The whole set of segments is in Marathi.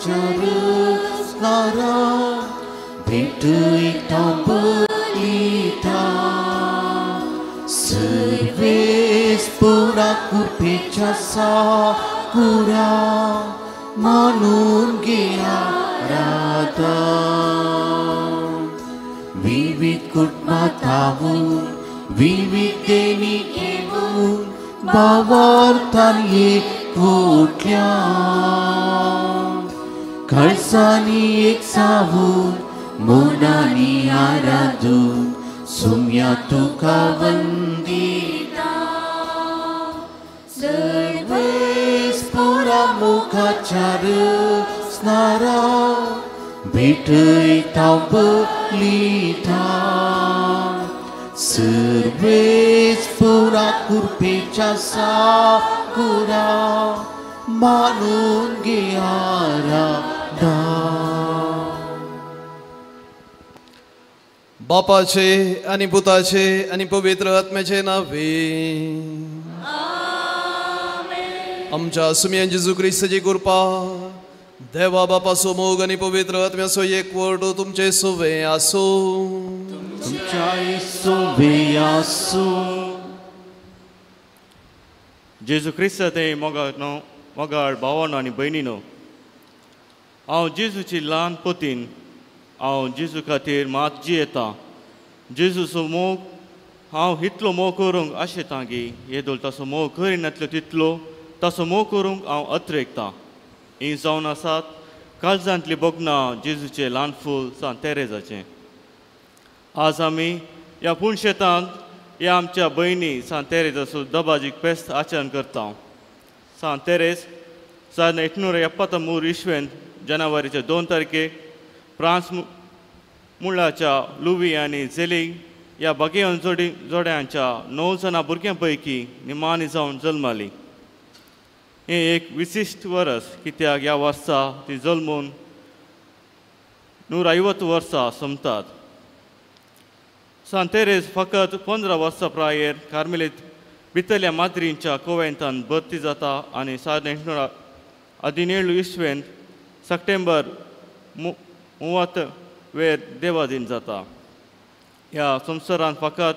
terus lara Bedui tambelita Servis puraku pecasa kurang Manun giarada Wiwit kut matamu Wiwit deni imun Bawartan ikutnya Karsani iksahun Munani aradun Sumyatu kawandita Servis puramuka cara Snara Bedai tau belita Servis purakur pecasa kurang Manun giarada बापाचे आणि पुताचे आणि पवित्र आत्म्याचे नावे आमच्या सुमियान जेजू ख्रिस्ताची कृपा देवा बापा मोग आणि पवित्र आत्म्याचो एकवट तुमचे सोवे आसो तुमच्या सोवे आसो जेजू ख्रिस्त ते मोगाळ भावांनो आनी भयणीनो हांव जेजूची ल्हान पोतीन हांव जेजू खातीर मात जियेता जेजूचो मोग हांव इतलो मोग करूंक आशेता की येदोल तसो मोग करिनातलो तितलो तसो मोग करूंक हांव अत्रेकता ही जावन आसात काळजांतली बोगनां जेजूचें ल्हान फूल सांत तेरेजाचें आज आमी ह्या पुणशेतांत ह्या आमच्या भयणी सांत तेरेजाचो दबाजीक फेस्त आचरण करता सांत तेरेज 1873 इस्वेंत जानेवारीच्या 2 तारखेक फ्रांस मुळाच्या लुवी आनी झेली ह्या बागेवन जोड्यांच्या 9 जाणां भुरग्यां पैकी निमाणी जावन जल्माली हें एक विशिश्ट वर्स कित्याक ह्या वर्सा ती जल्मून 150 वर्सां सोंपतात सांत तेरेज फकत 15 वर्सां प्रायेर कार्मेलीत भितरल्या माद्रींच्या कोवेंतान भरती जाता आनी 1817 इस्वेंत सप्टेंबर 30 वेळ देवाधीन जाता ह्या संवसारांत फकत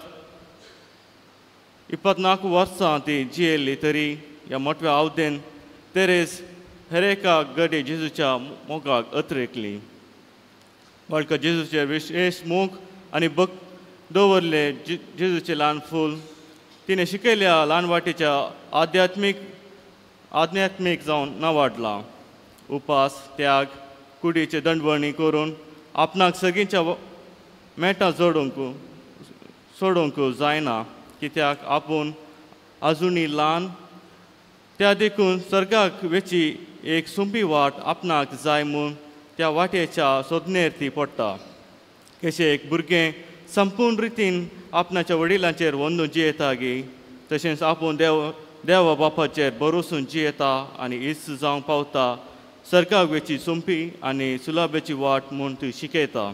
24 वर्सां ती जियेल्ली तरी ह्या मोठव्या आवदेन तेरेज हेर एका गडे जेजूच्या मोगाक अत्रेकली वळख जेजूचे विशेष मोग आनी भक्त दवरले जेजूचें ल्हान फूल तिणें शिकयल्या ल्हान वाटेच्या आध्यात्मीक जावन नावाडला उपास त्याग कुडीचे दंडवणी करून आपणाक सगळींच्या मेटां सोडूंक जायना कित्याक आपूण आजुनी ल्हान त्या देखून सर्गाक वेची एक सुंबी वाट आपणाक जाय म्हूण त्या वाटेच्या सोदनेर ती पडटा कशें एक भुरगें संपूर्ण रितीन आपणाच्या वडिलांचेर वंदून जियेता गी तशेंच आपूण देवा बापाचेर भरोसून जियेता आनी इस्त जावंक पावता सर्गाक वेची सोंपी आनी सुलाभेची वाट म्हूण ती शिकयता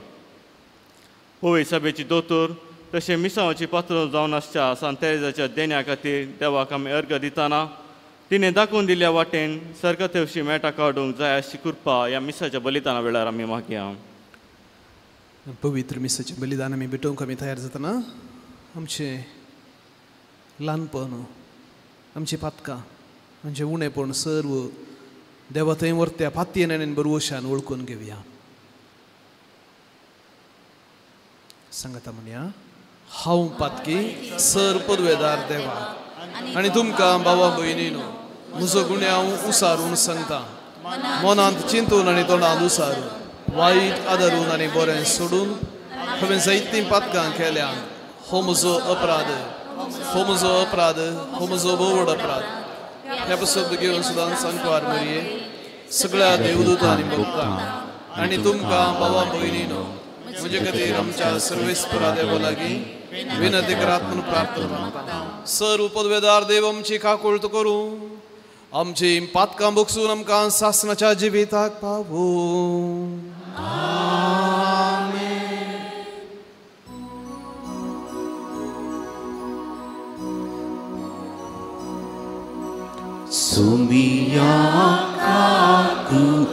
होय सभेची दोतोर तशें मिसांवाची पात्र जावन आसच्या सांत तेरेजाच्या देण्या खातीर देवाक आमी अर्घ दितना तिणें दाखोवन दिल्ल्या वाटेन सर्गतेवशी मेटां काडूंक जाय अशी कृपा ह्या मिसाच्या बलिदाना वेळार आमी मागया पवित्र मिसाचें बलिदान आमी भेटोवंक आमी तयार जातना आमचें ल्हानपण आमची पातकां आमचें उणेपण सर्व देवा थंय व्हरत्या पातयेन आनी बरवशान वळखून घेवया सांगता म्हणया हांव पातकी सर पदवेदार देवा आनी तुमकां भावा भयणीनो म्हजो गुन्यांव हांव उसारून सांगता मनांत चिंतून आनी तोंडांत उसारून वायट आदारून आनी बरें सोडून हांवें जायतीं पातकां केल्या हो म्हजो अपराध हो म्हजो अपराध हो म्हजो बोवड अपराध हे शब्द घेवन सुद्दां सांगवार मरिये सगळ्या देवदूतांनी भक्तां आनी तुमकां भावा भयणीनो म्हजे खातीर आमच्या सर्वेस्परा देवा लागीं विनंती करात म्हणून प्रार्थना करता सर्व पदवेदार देव आमची काकुळट करूं आमची पातकां बोगसून आमकां सासणाच्या जिविताक पावूं Sumia kaku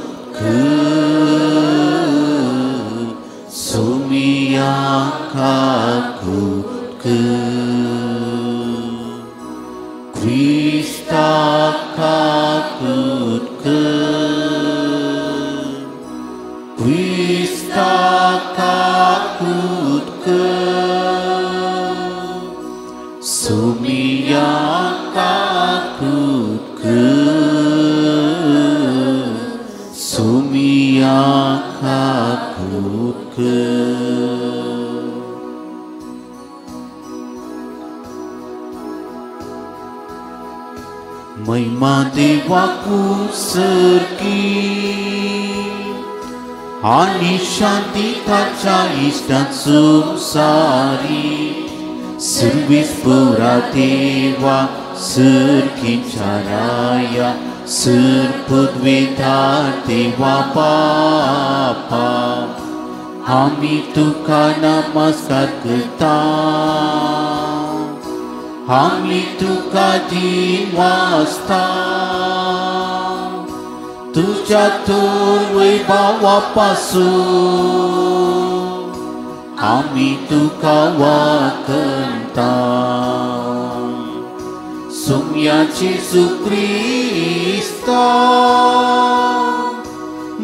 महिमा देवाकू सरकी आणि शांती ताच्या इष्टात संसारी सर्वीस पुरा देवा सरकीच्या राया सर पदवेदार देवा बापा आम्ही तुका नमस्कार करता आम्ही तुका दिन वाजता तुझ्या थोर वैभवापासून आम्ही तुका वाकणता सोम्याचे सुख्रिस्ता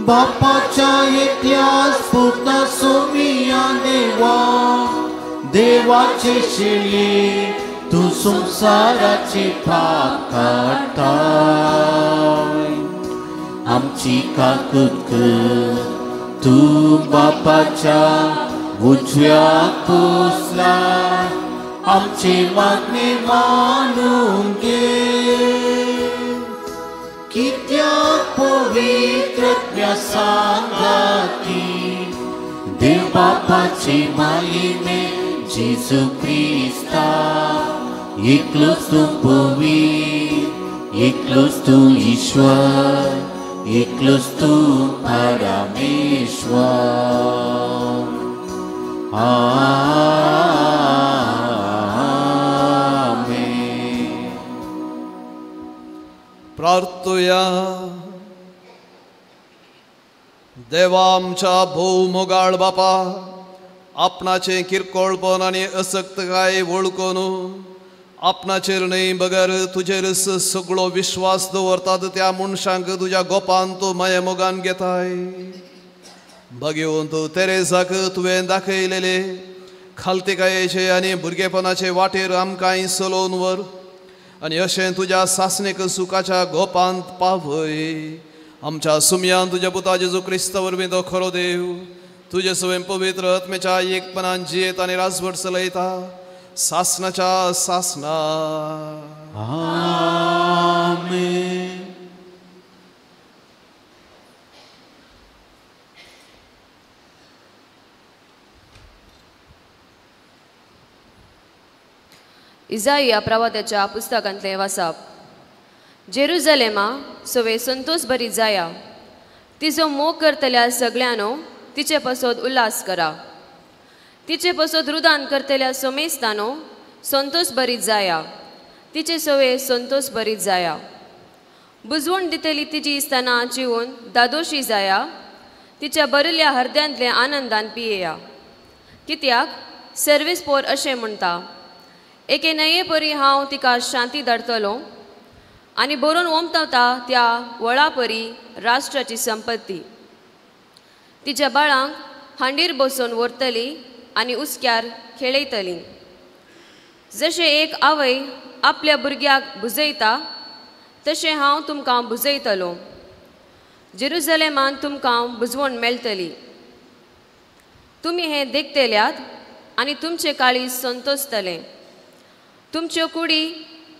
बापाच्या एकल्याच पुतना सोमिया देवा देवाचे शेळये तू संसाराचे पाप काढताय आमची काकूत कर तू बापाच्या उजव्याक बसला आमचे मागणे मानून घे कित्याक पवित्रत्म्या सांगाती देव बापाचे मायेने जेजू क्रिस्ता एकलोच तू पवित्र एकलोच तू ईश्वर एकलोच तू परमेश्वर प्रार्थुया देवा आमच्या भोव मोगाळ बापा आपणाचे किरकोळपण आणि असक्तकाय वळखून आपणाचेर न्हय बगर तुजेर सगळो विश्वास दवरतात त्या मनशांक तुज्या गोपान तूं माये मोगान घेताय भगवंत तेरेसाक तुवें दाखयलेले खालतिकायेचे आनी भुरगेपणाचे वाटेर आमकांय चलोवन व्हर आनी अशें तुज्या सासणेक सुखाच्या गोपांत पावय आमच्या सुमयान तुज्या पुता जेजू क्रिस्ता वरवीं तो खरो देव तुजे सवें पवित्र आत्मेच्या एकपणान जियेत आनी राजभर चलयता सासनाच्या सासना आमेन. इजाइया प्रवाद्याच्या पुस्तकांतले वाचप. जेरुजलेमा सवे संतोष बरी जाया तिचो मोग करतल्या सगळ्यांनो तिचे पसोद उल्हास करा तिचे पसोद रुदान करतल्या सोमेस्तानो संतोष बरी जाया तिचे सवे संतोष बरी जाया बुजवण दितली तिची इस्ताना जिवन दादोशी जाया तिच्या बरल्या हृदयांतले आनंदान पियेया कित्याक सर्वेस पोर अशें म्हणटा एके नये परी हांव तिका शांती धाडटलो आनी बरोवन ओमतवता त्या वळा परी राष्ट्राची संपत्ती तिच्या बाळांक हांडीर बसोवन व्हरतली आनी उस्क्यार खेळयतली जशें एक आवय आपल्या भुरग्याक बुजयता तशें हांव तुमकां बुजयतलो जेरुजलेमान तुमकां बुजवण मेळटली तुमी हें देखतेल्यात आनी तुमचे काळीज संतोसतलें तुमच्यो कुडी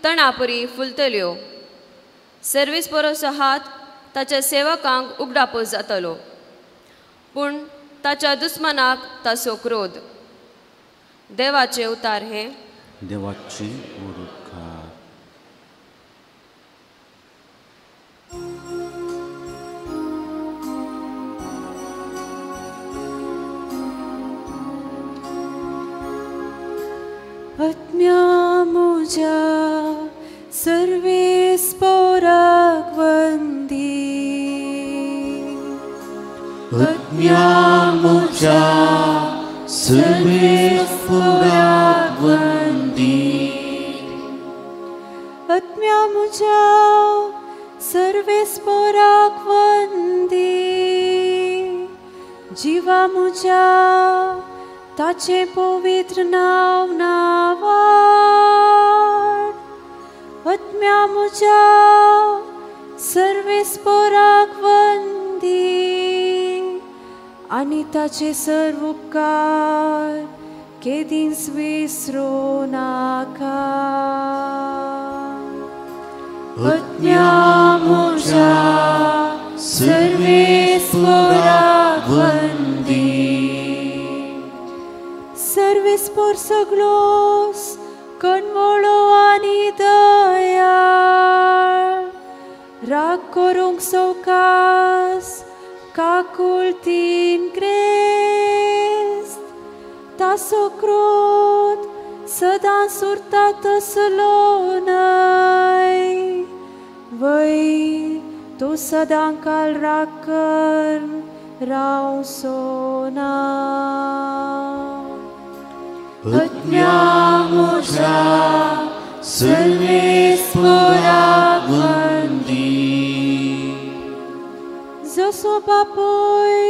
तणा परी फुलतल्यो सर्वीस परसो हात ताच्या सेवकांक उगडापो जातलो पूण ताच्या दुस्मनाक ताचो क्रोध देवाचे उतार हे देवाचे उरकार. आत्म्या मुझा सर्वेस पोराक वंदी आत्म्या मुझा सर्वेस पोराक वंदी आत्म्या मुझा सर्वेस पोराक वंदी जीवा मुझा ताचे पवित्र नाव नावाड आत्म्या मुझा सर्वेस पोराक वंदी आनी ताचे सर्व उपकार केदींच विसरो नाका. आज्ञा म्हज्या सर्वेस्पराक वंदी. सर्वेस्पर सगळोस कणवळो आनी दयाळ, राग करूंक सवकास काकुळतीन क्रेस्त. तासो क्रोध सदां सुरता तसलो न्हय, वै तो सदां काल राग कर रावसो ना. आज्ञा म्हज्या सर्वेस्पराक वंदी. जसो बापोय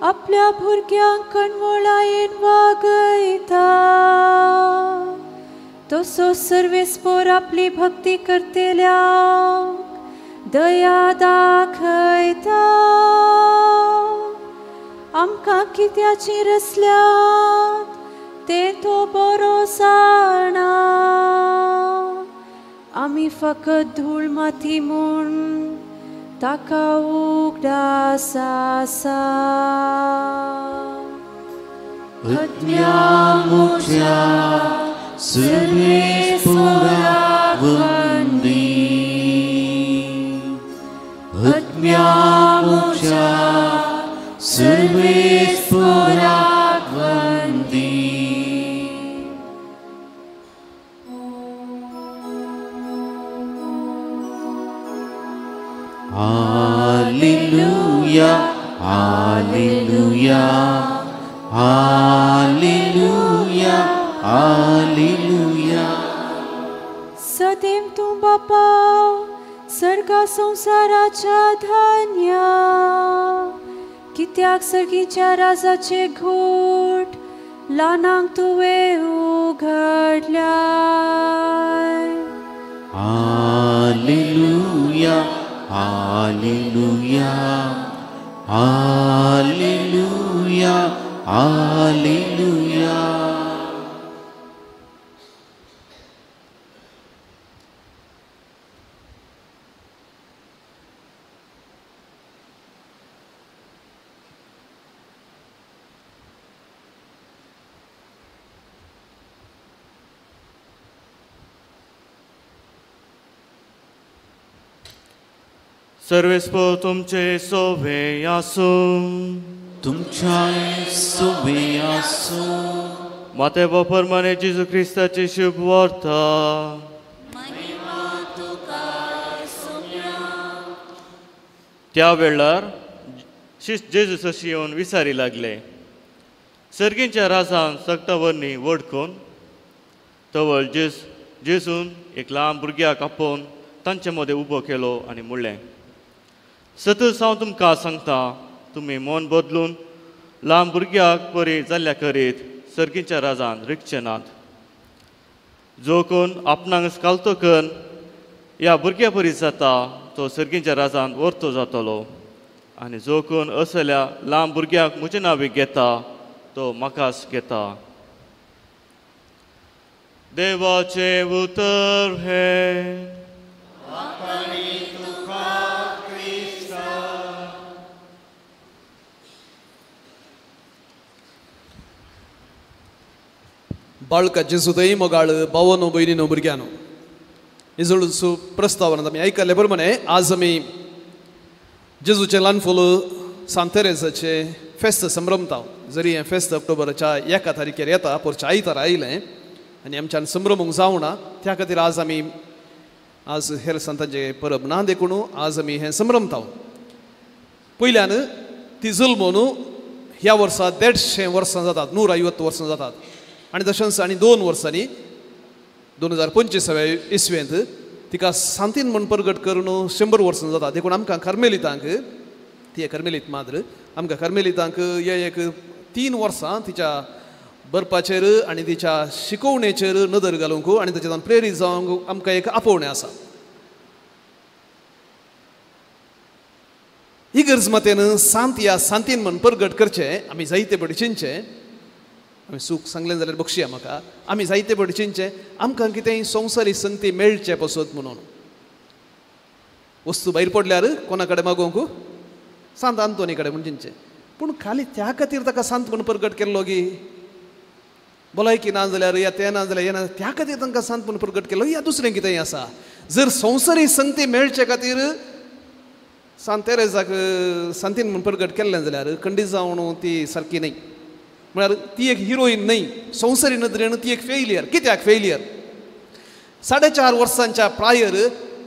आपल्या भुरग्यांक कणवळायेन वागयता, तसो सर्वेस्पर आपली भक्ती करतेल्यांक दया दाखयता. आमकां कित्याची रसल्यात ते तो बरो जाणा, आमी फकत धूळ माती म्हूण ताका उगडास आसा. आज्ञा म्हज्या सर्वेस्पराक वंदी. आज्ञा म्हज्या सर्वेस्पराक वंदी. Hallelujah, hallelujah, hallelujah, hallelujah. सदैव तूं बापा सर्गा संसाराच्या धान्या, कित्याक सर्गीच्या राजाचे घोट ल्हानांक तुवें उघडल्याय. Hallelujah, hallelujah, hallelujah, hallelujah. सर्वेस्पो तुमचे सोवे आसूं. तुमच्या सोबे आसूं. माते प्रमाणे जेजू क्रिस्ताची शुभ वार्ता. त्या वेळार जेजूस अशी येवन विचारी लागले. सर्गींच्या राजान सक्तावरणी वडकून तवळ जेजून एक ल्हान भुरग्याक आपोवन तांचे मदें उबो केलो आनी म्हणलें, सतत हांव तुमकां सांगता, तुमी मन बदलून ल्हान भुरग्याक बरी जाल्ल्या करीत सर्गींच्या राजान रिगचे नात. जो कोण आपणाक कालतो करून ह्या भुरग्या बरी जाता तो सर्गींच्या राजान वर्तो जातलो. आनी जो कोण असल्या ल्हान भुरग्याक म्हजे नांवी घेता तो म्हाकाच घेता. देवाचे उतर हे. बाळकाचे सुदय मोगाळ भावनो भयणीनो भुरग्यानो, इजळूचो प्रस्तावनांत आमी आयकल्ले प्रमाणे आज आमी जेजूचे ल्हान फूल सांत तेरेसाचे फेस्त संभ्रमता. जरी हें फेस्त ऑक्टोबराच्या 1 तारखेर येता, परच्या आयतार आयलें आनी आमच्यान संभ्रमूंक जावना. त्या खातीर आज आमी हेर संतांचे परब ना देखून आज आमी हें संभ्रमता. पयल्यान ती जल्म न्हू ह्या वर्सा 150 वर्सां जातात, 150 वर्सां जातात. आनी तशेंच आनी 2 वर्सांनी 2025 इस्वेंत तिका सांतीन म्हूण प्रगट करून 100 वर्सां जातात. देखून आमकां कार्मेलितांक, ती कार्मेलीत मात्र आमकां कार्मेलितांक हे एक 3 वर्सां तिच्या बरपाचेर आनी तिच्या शिकोवणेचेर नदर घालूंक आनी ताचेर प्रेरीत जावंक आमकां एक आपोवणें आसा. ही गरज मतेन सांत ह्या सांतीन म्हूण प्रगट करचें आमी जायते बडी चिंतचें. आमी सूख सांगलें जाल्यार बक्षया म्हाका. आमी जायते बडी चिंतचें आमकां कितेंय संवसारीक संगती मेळचे पसत म्हणून. वस्तू भायर पडल्यार कोणा कडेन मागोवंक सांत आंतोनी कडेन म्हण तेंचे पूण खाली त्या खातीर ताका सांत म्हूण प्रगट केल्लो गी भलायकी ना जाल्यार या तें ना जाल्यार हें ना त्या खातीर तांकां सांत म्हूण प्रगट केल्लो या दुसरें कितेंय आसा जर संवसारी संगती मेळचे खातीर सांत तेरेजाक सांतीन म्हूण प्रगट केल्लें जाल्यार खंडीत जावन ती सारकी न्हय म्हळ्यार ती एक हिरोईन न्हय संवसारी नदरेन ती एक फेलियर कित्याक फेलियर 4.5 वर्सांच्या प्रायर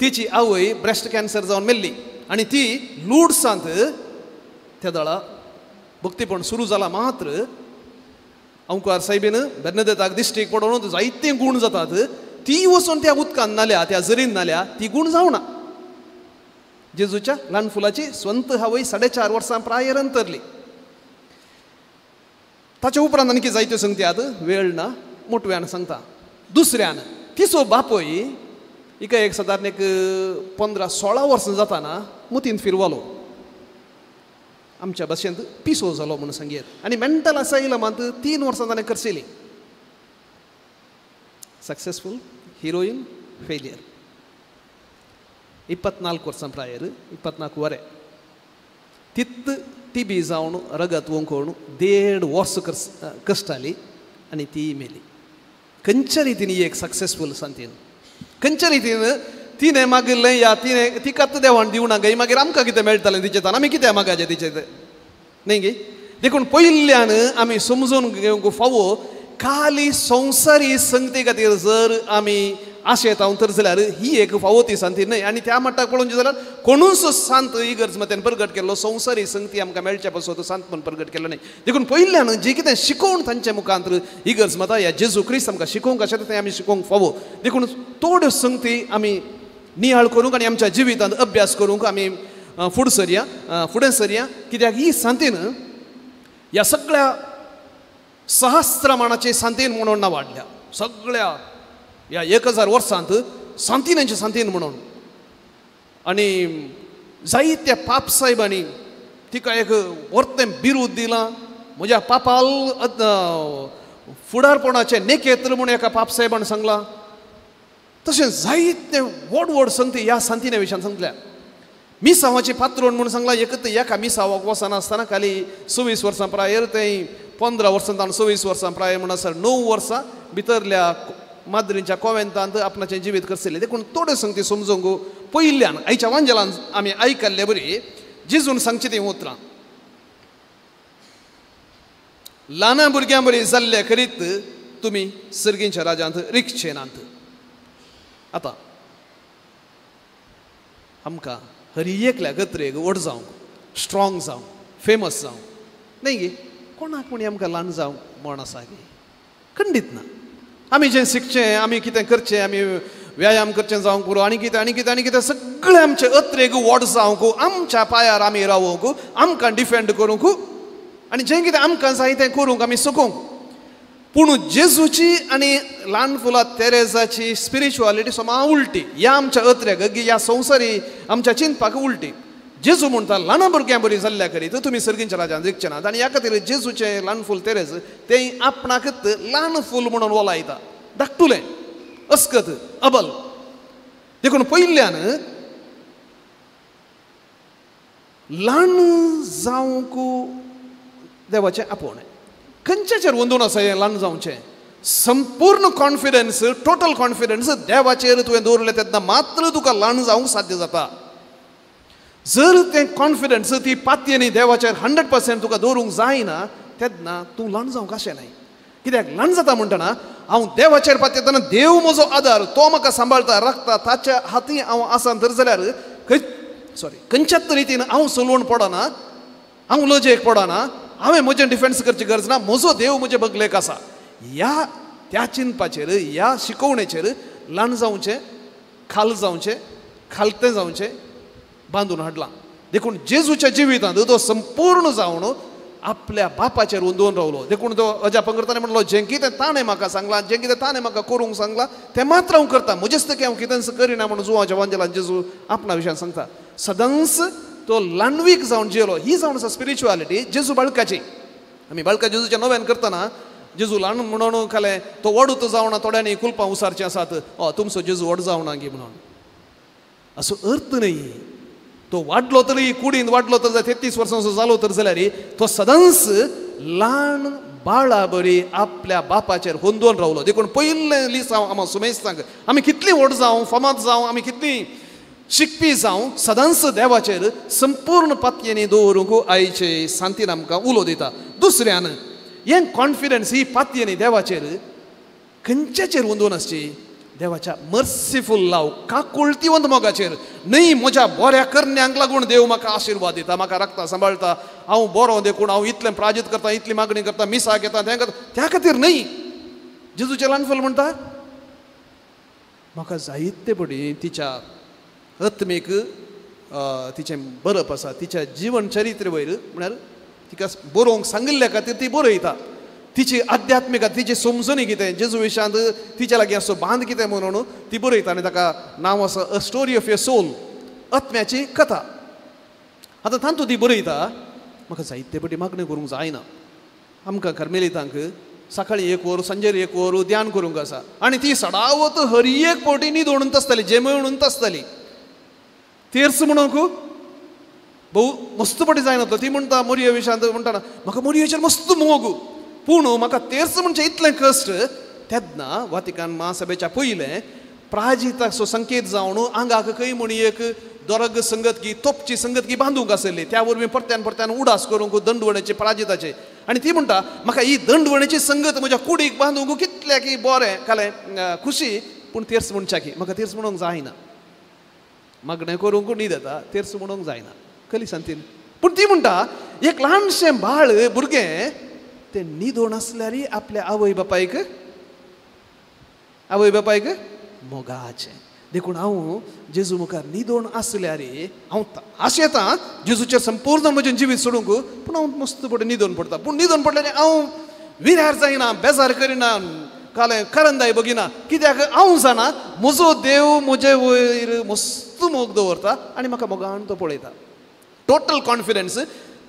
तिची आवय ब्रेस्ट कॅन्सर जावन मेल्ली आनी ती लूड्सांत त्या दळा भक्तीपण सुरू जाला मात्र अंकार साहेबीन बेर्नदेताक दिश्टीक पडोवन जायते गूण जातात ती वचून त्या उदकान नाल्या त्या झरीन नाल्या ती गूण जावना जेजूच्या ल्हान फुलाची स्वंत आवय 4.5 वर्सां प्रायर अंतरली ताच्या उपरांत आणखी जायत्यो संगती आहात वेळ ना मोटव्यान सांगता दुसऱ्यान तिचो बापूय हिका एक सादारण एक 15-16 वर्सां जाताना मुतीन फिरवालो आमच्या भाशेंत पिसो जालो म्हणून सांगेत आनी मेंटल असायलमांत 3 वर्सां ताणें करशिल्ली सक्सेसफूल हिरोईन फेलियर 24 वर्सां प्रायर 24 वरें तित टीबी जावन रगत वंकोवन 1.5 वर्स कश्टाली आनी ती मेली खंयच्या रितीन ही एक सक्सेसफूल सांतीन खंयच्या रितीन तिणें मागिल्लें या तिणें तिकात देवाण दिवना गे मागीर आमकां कितें मेळटलें तिचें आमी कितें मागाचें तिचें न्ही गे देखून पयल्यान आमी समजून घेवंक फावो खाली संवसारी संगती खातीर जर आमी आशेत हांव तर जाल्यार ही एक फावो ती सांती न्हय आनी त्या मट्टाक पळोवचें जाल्यार कोणूच सांत इगर्ज मतेन प्रगट केल्लो संवसारी संगती आमकां मेळच्या पासून सांत म्हूण प्रगट केल्लो न्हय देखून पयल्यान जी कितें शिकोवन तांचे मुखांतर इगर्ज मतां ह्या जेजू क्रिस्त आमकां शिकोवंक आसा तें आमी शिकोवंक फावो देखून थोड्यो संगती आमी नियाळ करूंक आनी आमच्या जिवितांत अभ्यास करूंक आमी फुडें सरया कित्याक ही सांतीन ह्या सगळ्या सहस्त्रमानाचे सांतीन म्हणून ना वाडल्या सगळ्या ह्या 1000 वर्सांत सांतिनांची सांतीन म्हणून आनी जायत्या पाप साहेबांनी तिका एक व्हरतें बिरूद दिलां म्हज्या पापाल फुडारपणाचे नेकेत्र म्हूण एका पाप साहेबान सांगलां तशें जायते व्हड संगती ह्या सांतिने विशयान सांगल्या मिसावाची पात्रोण म्हणून सांगला एकत एका मिसावाक वचनासतना खाली 26 वर्सां प्रायर तें 15 वर्सां तावन 26 वर्सां प्रायर म्हणून आसा 9 वर्सां भितरल्या माद्रींच्या कोवेंतांत आपणाचें जिवीत करतले देखून थोड्यो संगती समजूंक पयल्यान आयच्या वांजेलान आमी आयकल्ले बरी जिजून सांगची ती उतरां ल्हाना भुरग्यां बरी जाल्ले करीत तुमी सर्गींच्या राज्यांत रिक्षेनांत आतां आमकां हर एकल्या गत्रेक व्हड जावंक स्ट्रॉंग जावंक फेमस जावंक न्ही गे कोणाक कोणी आमकां ल्हान जावंक म्हण आसा गे खंडीत ना आमी जें शिकचें आमी कितें करचें आमी व्यायाम करचें जावंक पुरो आनी कितें सगळें आमचें अत्रेक व्हड जावंक आमच्या पांयार आमी रावूंक आमकां डिफेंड करूंक आनी जें कितें आमकां जाय तें करूंक आमी सुकोवंक पूण जेजूची आनी ल्हान फुलां तेरेजाची स्पिरिच्युअलिटी सोमा उलटी ह्या आमच्या अत्रेक ह्या संवसारी आमच्या चिंतपाक उलटी जेजू म्हणटा ल्हान भुरग्यां बरी जाल्ल्या करीत तुमी सर्गींच्या राज्यांत जिखचे नात आनी ह्या खातीर जेजूचें ल्हान फूल तेरेज तें आपणाकच ल्हान फूल म्हणून वलायता धाकटुलें अस्कत अबल देखून पयल्यान ल्हान जावंक देवाचें आपोवणें खंयच्याचेर वंदून आसा हें ल्हान जावचें संपूर्ण कॉन्फिडन्स टोटल कॉन्फिडन्स देवाचेर तुवें दवरलें तेन्ना मात्र तुका ल्हान जावंक साध्य जाता जर तें कॉन्फिडन्स ती पातयेनी देवाचेर 100% तुका दवरूंक जायना तेन्ना तूं ल्हान जावंक अशें न्हय कित्याक ल्हान जाता म्हणटना हांव देवाचेर पातयतना देव म्हजो आदार तो म्हाका सांबाळटा राखता ताच्या हाती हांव आसा तर जाल्यार खंयच्याच रितीन हांव चलवण पडना हांव लजेक पडना हांवें म्हजें डिफेन्स करची गरज ना म्हजो देव म्हजे बगलेक आसा ह्या त्या चिंतपाचेर ह्या शिकोवणेचेर ल्हान जावचें खाल जावचें खालतें जावचें बांदून हाडलां देखून जेजूच्या जिवितांत तो संपूर्ण जावन आपल्या बापाचेर वंदून रावलो देखून तो अजा पंगडताना म्हणलो जें कितें ताणें म्हाका सांगलां जें कितें ताणें म्हाका करूंक सांगलां तें मात्र हांव करता म्हजेच तकी हांव कितेंच करिना म्हणून जुवाच्या वांजेलान जेजू आपणा विशयान सांगता सदांच तो ल्हानवीक जावन जियेलो ही जावन आसा स्पिरिच्युअलिटी जेजू बाळकाची आमी बाळका जेजूच्या नव्यान करतना जेजू ल्हान म्हणून खालें तो व्हडूच जावना थोड्यांनी कुलपां उसारचें आसात तुमचो जेजू व्हड जावना गे म्हणून असो अर्थ न्हय तो वाडलो तरी कुडीन वाडलो तर 33 वर्सांचो जालो तर जाल्यार तो सदांच ल्हान बाळा बरी आपल्या बापाचेर हुंदोवन रावलो. देखून पयले दीस हांव आम्हा सुमेश सांग आमी कितली व्हड जावं फामाद जावं आमी कितली शिकपी जावं सदांच देवाचेर संपूर्ण पातयेनी दवरूंक आईचे सांतीन आमकां उलो दिता. दुसऱ्यान हें कॉन्फिडन्स ही पातयेनी देवाचेर खंयच्याचेर हुंदोवन आसची देवाच्या मर्सीफूल लाव काकुळतीवंत मोगाचेर न्हय म्हज्या बऱ्या करण्यांक लागून देव म्हाका आशिर्वाद दिता म्हाका राखता सांबाळटा हांव बरो देखून हांव इतलें प्राजीत करता इतली मागणी करता मिसा घेता तें करता त्या खातीर न्हय. जेजूचे ल्हानफल म्हणटा म्हाका जायते पटी तिच्या आत्मीक तिचें बरप आसा तिच्या जिवन चरित्र वयर म्हळ्यार तिका बरोवंक सांगिल्ल्या खातीर ती बरयता. तिची आध्यात्मिक तिची समजणी कितें जेजू विशयांत तिच्या लागीं असो बांद कितें म्हणून ती बरयता आनी ताका नांव आसा a story of your soul आत्म्याची कथा. आतां तातूंत ती बरयता म्हाका जायते पटी मागणी करूंक जायना. आमकां कार्मेलितांक सकाळीं 1 वर सांजेर 1 वर ध्यान करूंक आसा आनी ती सदावत हर एक पोटी न्हिदोणूच आसताली जेमळूच आसताली. तेर्स म्हणूंक भोव मस्त पटी जायनासलो. ती म्हणटा मोरये विशयांत म्हणटा म्हाका मोरयेचेर मस्त मोग पूण म्हाका तेर्स म्हणजे इतलें कश्ट तेन्ना वातिकान महासभेच्या पयलें प्राजिताचो संकेत जावन आंगाक खंय म्हणी एक दोरग संगतकी तोपची संगतकी बांदूंक आसली त्या वरवीं परत्यान परत्यान उडास करूंक दंडवणेचे प्राजिताचे. आनी ती म्हणटा म्हाका ही दंडवणेची संगत म्हज्या कुडीक बांदूंक कितल्या की बरें कालें खुशी पूण तेर्स म्हणच्या की म्हाका तेर्स म्हणूंक जायना. मागणें करूंक न्हीद येता तेर्स म्हणूंक जायना कली सांगतील. पूण ती म्हणटा एक ल्हानशें बाळ भुरगें तें न्हिदोण आसल्यार आपल्या आवय बापायक मोगाचें. देखून हांव जेजू मुखार न्हिदोण आसल्यार हांव आशेता जेजूचेर संपूर्ण म्हजें जिवीत सोडूंक पूण हांव मस्त पडून न्हिदोन पडटा. पूण न्हिदोन पडल्यार हांव विरार जायना बेजार करिना कालें करंदाय बगिना कित्याक हांव जाणा म्हजो देव म्हजे वयर मस्त मोग दवरता आनी म्हाका मोगान तो पळयता. टोटल कॉन्फिडन्स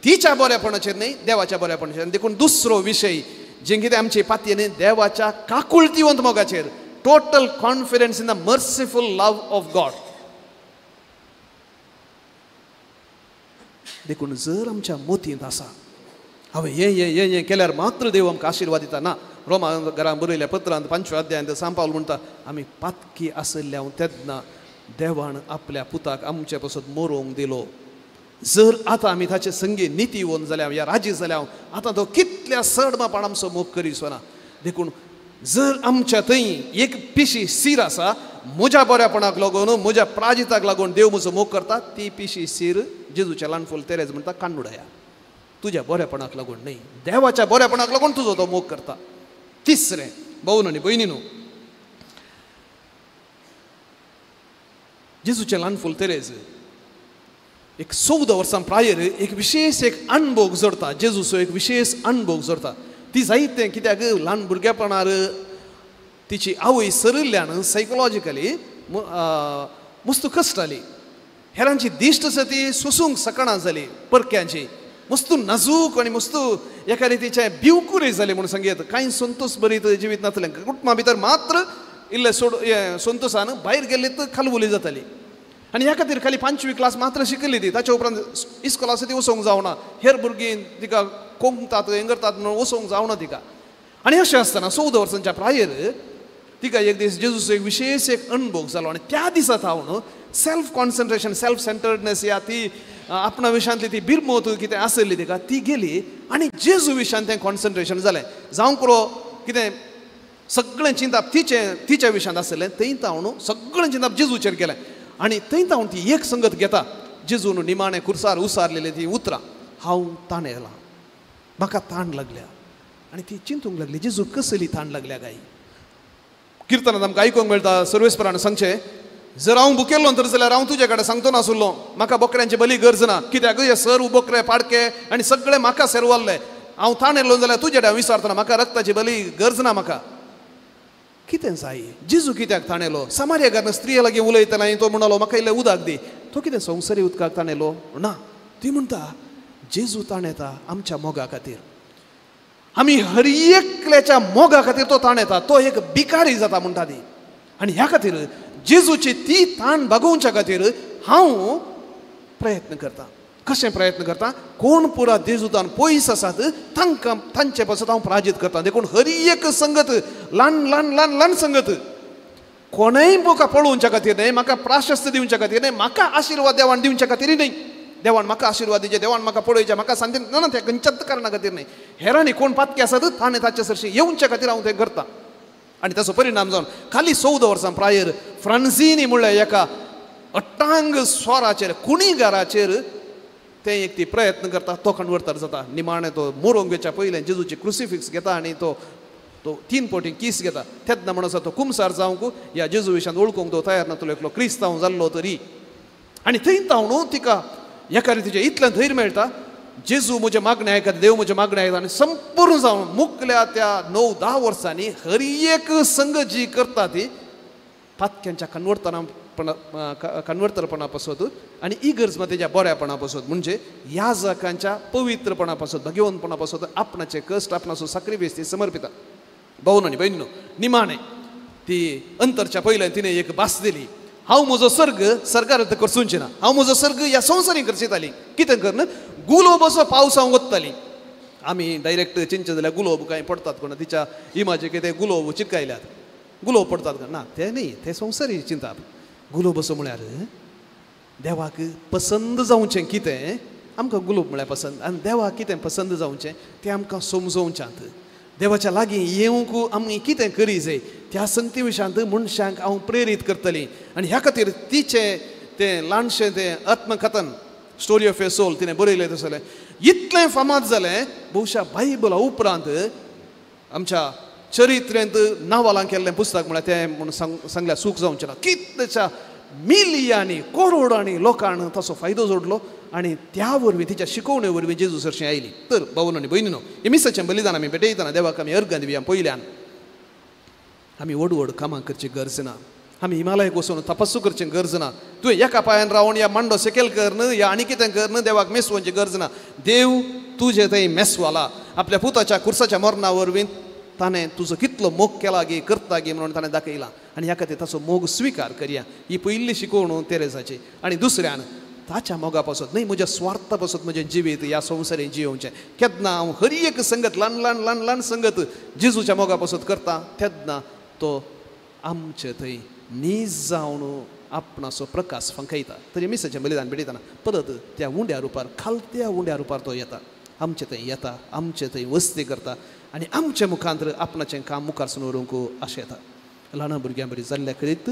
तिच्या बऱ्यापणाचेर न्हय देवाच्या बऱ्यापणाचेर. देखून दुसरो विशय जे कितें आमचे पातयेन देवाच्या काकुळतीवंत मोगाचेर total confidence in the merciful love of God. देखून जर आमच्या मोतींत आसा हांवें हें केल्यार मात्र देव आमकां आशिर्वाद दिता ना. रोमा घरांत बरयल्या पत्रांत 5व्या अध्यायांत सांग पावल म्हणटा आमी पातकी आसल्या तेन्ना देवान आपल्या पुताक आमचे पासून मरोवंक दिलो. जर आतां आमी ताचे संगी निती वोन जाल्यार या राजी जाल्यार आतां तो कितल्या सडमापण आमचो मोग करीसो ना. देखून जर आमच्या थंय एक पिशी सीर आसा म्हज्या बऱ्यापणाक लागून म्हज्या प्राजिताक लागून देव म्हजो मोग करता ती पिशी सीर जेजूच्या ल्हानफूल तेरेज म्हणटा कांडुडाया तुज्या बऱ्यापणाक लागून न्हय देवाच्या बऱ्यापणाक लागून तुजो तो मोग करता. तिसरें भाऊन आनी भयणीनो जेजूचें ल्हानफूल तेरेज एक 14 वर्सां प्रायर एक विशेष एक अणभव जोडटा. जेजूचो एक विशेष अणभव जोडटा. ती जायतें कित्याक ल्हान भुरगेपणार तिची आवय सरिल्ल्यान सायकोलॉजिकली मस्त कश्ट जाली. हेरांची दिश्ट आसा ती सोसूंक सकना जाली परक्यांची मस्त नाजूक आनी मस्त एका रितीचे भिवकुरे जाले म्हणून सांगेत. कांय संतोश बरीत जिवीत नासलें कुटुंबा भितर मात्र इल्ले संतोशान भायर गेले तर खालबुली जाताली. आनी ह्या खातीर खाली 5वी क्लास मात्र शिकली ती. ताच्या उपरांत इस्कॉला ती वचोंक जावना. हेर भुरगीं तिका कोंकतात हें करतात म्हणून वचोंक जावना तिका. आनी अशें आसतना 14 वर्सांच्या प्रायर तिका एक दीस जेजूचो एक विशेष एक अणभव जालो. आनी त्या दिसा हांव सेल्फ कॉन्सन्ट्रेशन सेल्फ सेंटर्डनेस या ती आपणा विशयांतली ती बिरमोत कितें आसली तिका ती गेली आनी जेजू विशयांत तें कॉन्सन्ट्रेशन जालें. जावं करो कितें सगळें चिंताप तिच्या विशयांत आसलें थंय हांव सगळें चिंताप जेजूचेर केलें. आनी थंय हांव ती एक संगत घेता जेजून निमाणें खुर्सार उसारलेली ती उतरां हांव ताणेलां म्हाका ताण लागल्या. आनी ती चिंतूंक लागली जेजू कसली ताण लागल्या गाय. किर्तनांत आमकां आयकूंक मेळटा सर्वेस्परान सांगचें जर हांव भुकेल्लो तर जाल्यार हांव तुजे कडेन सांगतो नासुल्लो म्हाका बकऱ्यांची बली गरज ना कित्याक हे सर बकरे पाडके आनी सगळे म्हाका सेरवल्ले हांव ताणेलो जाल्यार तुजे कडेन विचारतना म्हाका रक्ताची बली गरज ना म्हाका. कितें जाय जेजू कित्याक ताणेलो. समार्याकार स्त्रिये लागीं उलयतना तो म्हणलो म्हाका इल्लें उदक दी. तो कितें संवसारी उदकाक ताणेलो ना. ती म्हणटा जेजू ताणेता आमच्या मोगा खातीर. आमी हर एकल्याच्या मोगा खातीर तो ताणेता. तो एक भिकारी जाता म्हणटा ती. आनी ह्या खातीर जेजूची ती ताण भागोवच्या खातीर हांव प्रयत्न करता. कशें प्रयत्न करता? कोण पुरा जेजुतान पयस आसात तांकां तांचे पासून हांव पराजीत करता. देखून हर एक संगत ल्हान ल्हान ल्हान ल्हान संगत कोणेय म्हाका पळोवच्या खातीर न्हय, म्हाका प्राशस्त्य दिवच्या खातीर न्हय, म्हाका आशिर्वाद देवान दिवच्या खातीर न्हय. देवान म्हाका आशिर्वाद दिवचे, देवान म्हाका पळोवचें, म्हाका सांगचें ना त्या खंयच्याच कारणा खातीर न्हय. हेरांनी कोण पातके आसात ताणें ताचे सरशी येवच्या खातीर हांव तें करता. आनी ताचो परिणाम जावन खाली 14 वर्सां प्रायर फ्रांझिनी म्हणल्यार एका अट्टांग स्वराचेर कुणीगाराचेर तें एक ती प्रयत्न करता, तो कन्वर्टर जाता. निमाणे तो मोरोंगेच्या पयलें जेजूची क्रुसिफिक्स घेता आनी तो 3 फावटी किस घेता. तेन्ना म्हणून तो कुमसार जावंक ह्या जेजू विशयान वळखूंक तो तयार ना, तुलो एकलो क्रिस्तांव जाल्लो तरी. आनी थंय तावणू तिका एका रितीचें इतलें धैर्य मेळटा, जेजू म्हजे मागणें आयकता, देव म्हजे मागणें आयकता. आनी संपूर्ण जावन मुखल्या त्या 9-10 वर्सांनी हर एक संगत जी करता ती पातक्यांच्या कन्वर्तरपणा पासून आनी इगर्ज तेज्या बऱ्यापणा पासून, म्हणजे याजकांच्या पवित्रपणा पासून, भगवंतपणा पासून आपणाचे कश्ट आपणाचो सॅक्रिफायस ती समर्पिता. भावन आनी भयणीनो, निमाणे ती अंतरच्या पयलें तिणें एक भास दिली, हांव म्हजो सर्ग सर्गार करचुंचे ना, हांव म्हजो सर्ग ह्या संवसारीक करचेताली. कितें करन गुलोब असो पावसांत वत्ताली. आमी डायरेक्ट चिंतचे जाल्यार गुलोब कांय पडटात कोण तिच्या इमाचे कितें गुलोब चिटकायल्यात, गुलोब पडटात काय ना, तें न्ही, तें संवसारी चिंता. गुलोब असो म्हळ्यार देवाक पसंद जावचें कितें, आमकां गुलोब म्हळ्यार पसंद, आनी देवाक कितें पसंद जावचें तें आमकां समजोवच्यांत. देवाच्या लागीं येवंक आमी कितें करी जाय त्या संगती विशयांत मनशांक हांव प्रेरीत करतलीं. आनी ह्या खातीर तिचें तें ल्हानशें तें आत्मकथन स्टोरी ऑफ ए सोल तिणें बरयलें तसलें इतलें फामाद जालें, भोवशा बायबला उपरांत आमच्या चरित्रेंत नांवालां केल्लें पुस्तक म्हळ्यार तें म्हूण सांगल्यार सूख जावचें ना. कितलेच्या मिलियांनी करोडांनी लोकांक ताचो फायदो जोडलो आनी त्या वरवीं तिच्या शिकवणे वरवीं जेजू सरशी आयली. तर भावन आनी भयणीनो, हे मिसाचें बलिदान आमी भेटयतना देवाक आमी अर्घ दिवया. पयल्यान आमी व्हड व्हड कामां करची गरज ना, आमी हिमालयाक वचून तपस्सू करचें गरज ना, तुवें एका पांयान रावन या मांडो सेकेल कर न्हय, या आनी कितें कर न्हय, देवाक मेसवची गरज ना. देव तुजें थंय मेसवाला. आपल्या पुताच्या कुर्साच्या मरणा वरवीं ताणें तुजो कितलो मोग केला गे, करता गे म्हणून ताणें दाखयला. आनी ह्या खातीर ताचो मोग स्विकार करया. ही पयली शिकवण तेरेसाची. आनी दुसऱ्यान ताच्या मोगा पासून न्हय, म्हज्या स्वार्था पासून म्हजें जिवीत ह्या संवसारीक जियोवचें. केन्ना हांव हर एक संगत ल्हान ल्हान ल्हान ल्हान संगत जेजूच्या मोगा पासून करता, तेन्ना तो आमचे थंय नीज जावन आपणाचो प्रकाश फंकयता. तरी मिसाचें बलिदान भेटयतना परत त्या उंड्या रुपार, खालत्या उंड्या रुपार तो येता, आमचे थंय येता, आमचे थंय वस्ती करता आनी आमच्या मुखांतर आपणाचें काम मुखार व्हरूंक आशेता. ल्हान भुरग्यां बरी जाल्ल्या करीत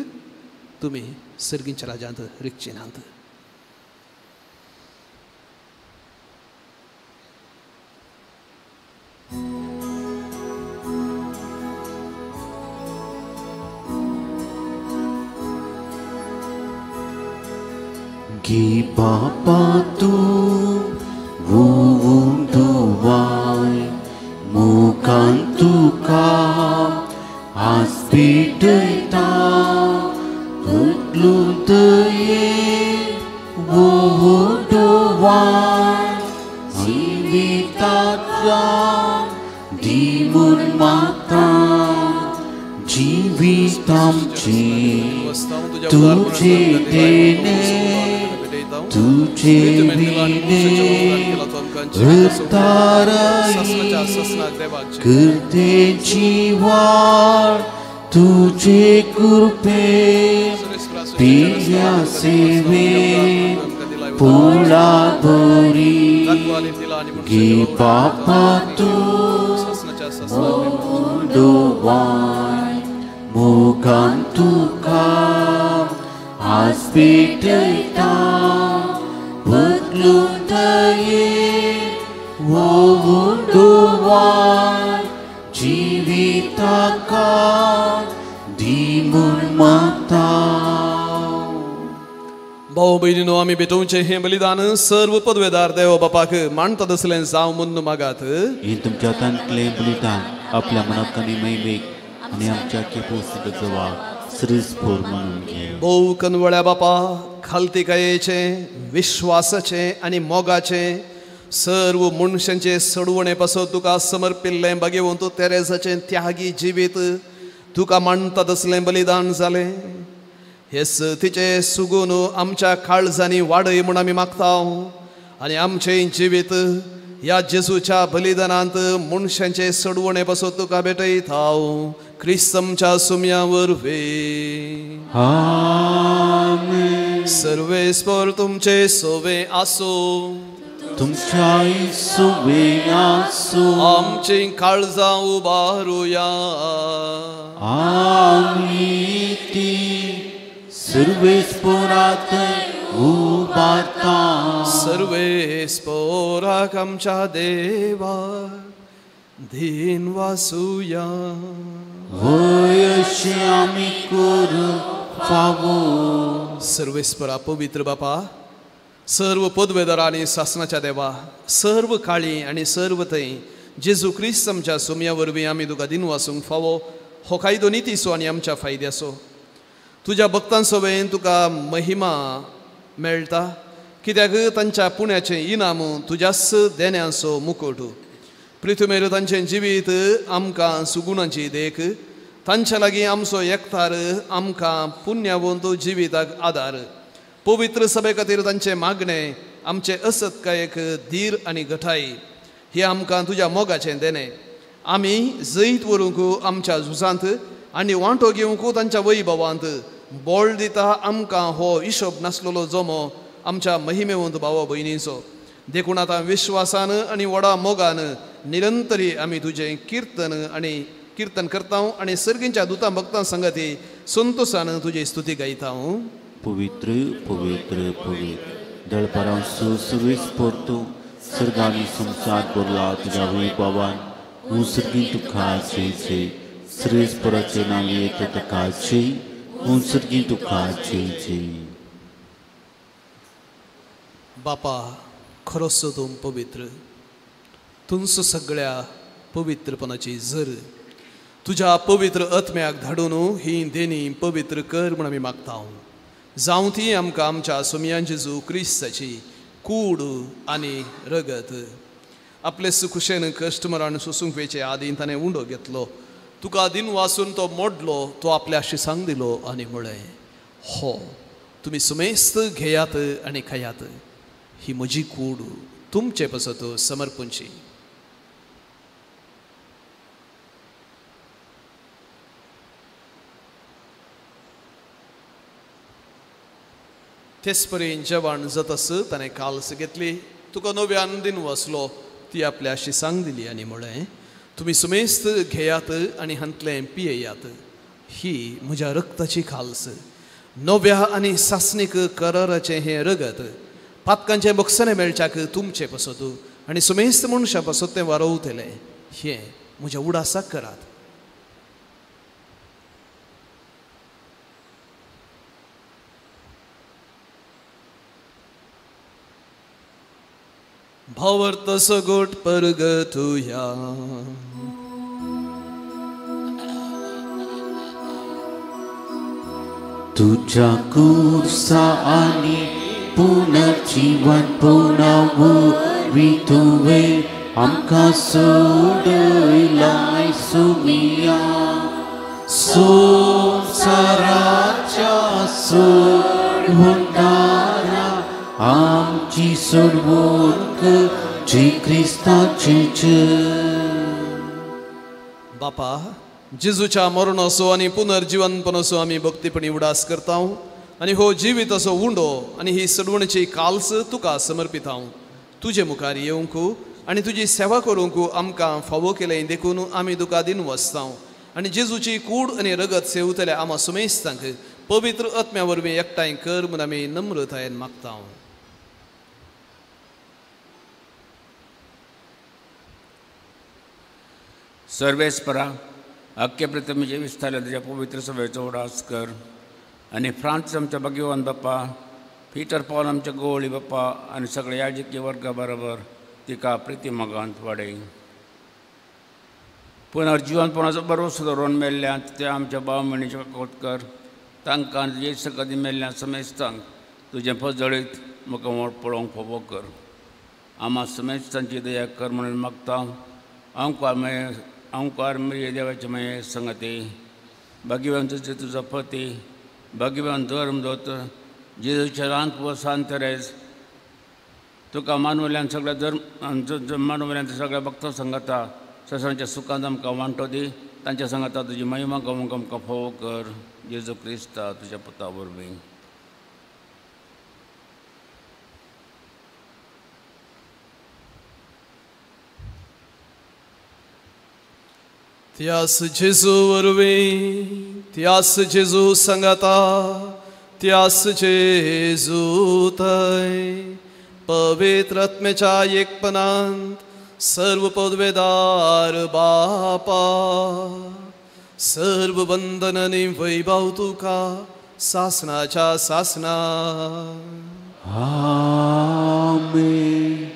तुमी सर्गींच्या राज्यांत रिगची नात. Gi Papa tu vuvum tu vai mukan tu ka aspidai ta tutlu te vuvum tu vai jivitata dimun mata jivitamci तुझे देने तुझे विने करते जीवार तुझे कृपे पिया सेवे पोळा भरी गे पापा तू डोवाय मोगान तुका आस्पेटयता बदलून दये वोवुंडोवाय जिविताका दिमून मागता. भाऊ भयणीनो, आमी भेटोवचें हें बलिदान सर्व पदवेदार देव बापाक मानता तसलें जावं म्हूण मागात. हे तुमच्या हातांतलें बलिदान आपल्या मनाक आनी मैमेक आनी आमच्या केपोसित जवाब श्रीस्फोर म्हणून घे. भोव कनवळ्या बापा, खालतिकायेचे, विश्वासाचे आनी मोगाचे सर्व मनशांचे सडवणे पासून तुका समर्पिल्लें भगवंत तेरेसाचें त्यागी जिवीत तुका मानता तसलें बलिदान जालें. हेच तिचे सुगून आमच्या काळजांनी वाडय म्हूण आमी मागता आनी आमचें जिवीत ह्या जेजूच्या बलिदानांत मनशांचे सडवणे पासून तुका भेटयता क्रिस्तमच्या सुमया वरवीं. आमेन. सर्वेस्पर तुमचे सोवे आसो. तुमच्याही सोबे आसो. आमची काळजां उबारुया. आमी ती सर्वेस्परात उबारता. सर्वेस्पराक आमच्या देवा दिन वासुया. वय अशें आमी करूं फावो. सर्वेस्परा पवित्र बापा, सर्व पदवेदार आनी शासनाच्या देवा, सर्व काळी आनी सर्व थंय जेजू क्रिस्त आमच्या सुमया वरवीं आमी तुका दिन वासूंक फावो. हो कायदो नितीसो आनी आमच्या फायद्याचो. तुज्या भक्तां सोबेन तुका महिमा मेळटा, कित्याक तांच्या पुण्याचें इनाम तुज्याच देण्याचो मुकुट. पृथ्वीमेर तांचें जिवीत आमकां सुगुणांची देख. तांच्या लागीं आमचो एकतार आमकां पुण्यवंत जिविताक आदार. पवित्र सभे खातीर तांचे मागणें आमचे असतकायेक धीर आनी घटाई ही आमकां तुज्या मोगाचें देणें. आमी जैत व्हरूंक आमच्या झुजांत आनी वांटो घेवंक तांच्या वैभवांत बोळ दिता आमकां हो हिशोब नासलेलो जमो आमच्या महिमेवंत भावा भयणीचो. देखून आतां विश्वासान आनी व्हडा मोगान निरंतरी आमी तुजें कीर्तन करता आनी सर्गींच्या दुतां भक्तां संगती संतोशान तुजी स्तुती गायता. पवित्र पवित्र पवित्र दळपरांचो सर्वेस्पर सर्गांनी संसार भरला तुज्या वैभवान. हूं सर्गीं तुका जय. सर्वेस्पराचें नांव येता ताका जय. हूं सर्गीं तुका जय. बापा, खरोच तूं पवित्र. तुमच सगळ्या पवित्रपणाची झर तुज्या पवित्र आत्म्याक धाडून ही देणी पवित्र कर म्हूण आमी मागता. जावं ती आमकां आमच्या सुमया जेजू क्रिस्ताची कूड आनी रगत. आपले सुखुशेन कश्ट मरण सोसूंक वेचे आदीं ताणें उंडो घेतलो. तुका दिन वासून तो मोडलो, तो आपल्या शिसांक दिलो आनी म्हळें, हो तुमी सुमेस्त घेयात आनी खायात. ही म्हजी कूड तुमचे पसत समर्पूंची. तेच परेन जेवण जातस ताणें काल्स घेतली. तुका नव्यान दिन वासलो, ती आपल्या शिसांक दिली आनी म्हळें, तुमी सुमेस्त घेयात आनी हांतलें पियेयात. ही म्हज्या रक्ताची खाल्स, नव्या आनी सासणीक कराराचें हें रगत. पातकांचें बक्षणें मेळच्याक तुमचे पसत आनी सुमेस्त मनशा पसत तें वारोवतलें. हें म्हज्या उडासाक करात. भावर्त सगोट परगतुया. तुझ्या कुर्सा आनी पुनर्जीवन पुनर्वरी तुवे आमकां सोडलाय सुमया. संसाराच्या सोडवणारा आमची सोडवणूक जी क्रिस्ताचेच. बापा, जेजूच्या मरणाचो आनी पुनर्जीवनपणाचो आमी भक्तीपणी उडास करता आनी हो जिवीत असो उंडो आनी ही सडवणीची काल्स तुका समर्पिता. तुजे मुखार येवंक आनी तुजी सेवा करूंक आमकां फावो केलें देखून आमी तुका दिन वसता. आनी जेजूची कूड आनी रगत सेवतल्या आमा सुमेस्तांक पवित्र आत्म्या वरवीं एकठांय कर म्हूण आमी नम्रतायेन मागता. सर्वेस्परा, अख्खे प्रथमेचे विस्तारल्या तुज्या पवित्र सभेचो उडास कर. आनी फ्रांस आमच्या भाग्यवान बाप्पा, पिटर पॉल आमच्या गोवळी बाप्पा आनी सगळे याजकीय वर्गा बरोबर तिका प्रितीमोगांत वाडय. पुनर्जीवनपणाचो भरोसो धरून मेल्ल्यांत ते आमच्या भाव भयणीचे कोट कर. तांकां येस कधी मेल्ल्या समेस्तांक तुजें फजळीत म्हाका पळोवंक फोवो कर. आम्हा समेस्तांची दया कर म्हणून मागता. आमकां मेळये देवाचे माये संगती भाग्यवान तुजो पती भगवान धर्मदूत जेजूच्या रांक व सांतरेज तुका मानवल्यान सगळ्या धर्म मानवल्यांच्या सगळ्या भक्त संगता ससांच्या सुखांत आमकां वांटो दी तांच्या सांगाता तुजी महिमा गावूंक आमकां फोव कर जेजू क्रिस्ता तुज्या पुता वरवीं त्यास जेजू वरवीं त्यास जेजू सांगाता त्यास जेजू थंय पवित्र आत्म्याच्या एकपणांत सर्व पदवेदार बापा सर्व बंधन आणि वैभव तुका सासनाच्या सासना आमेन.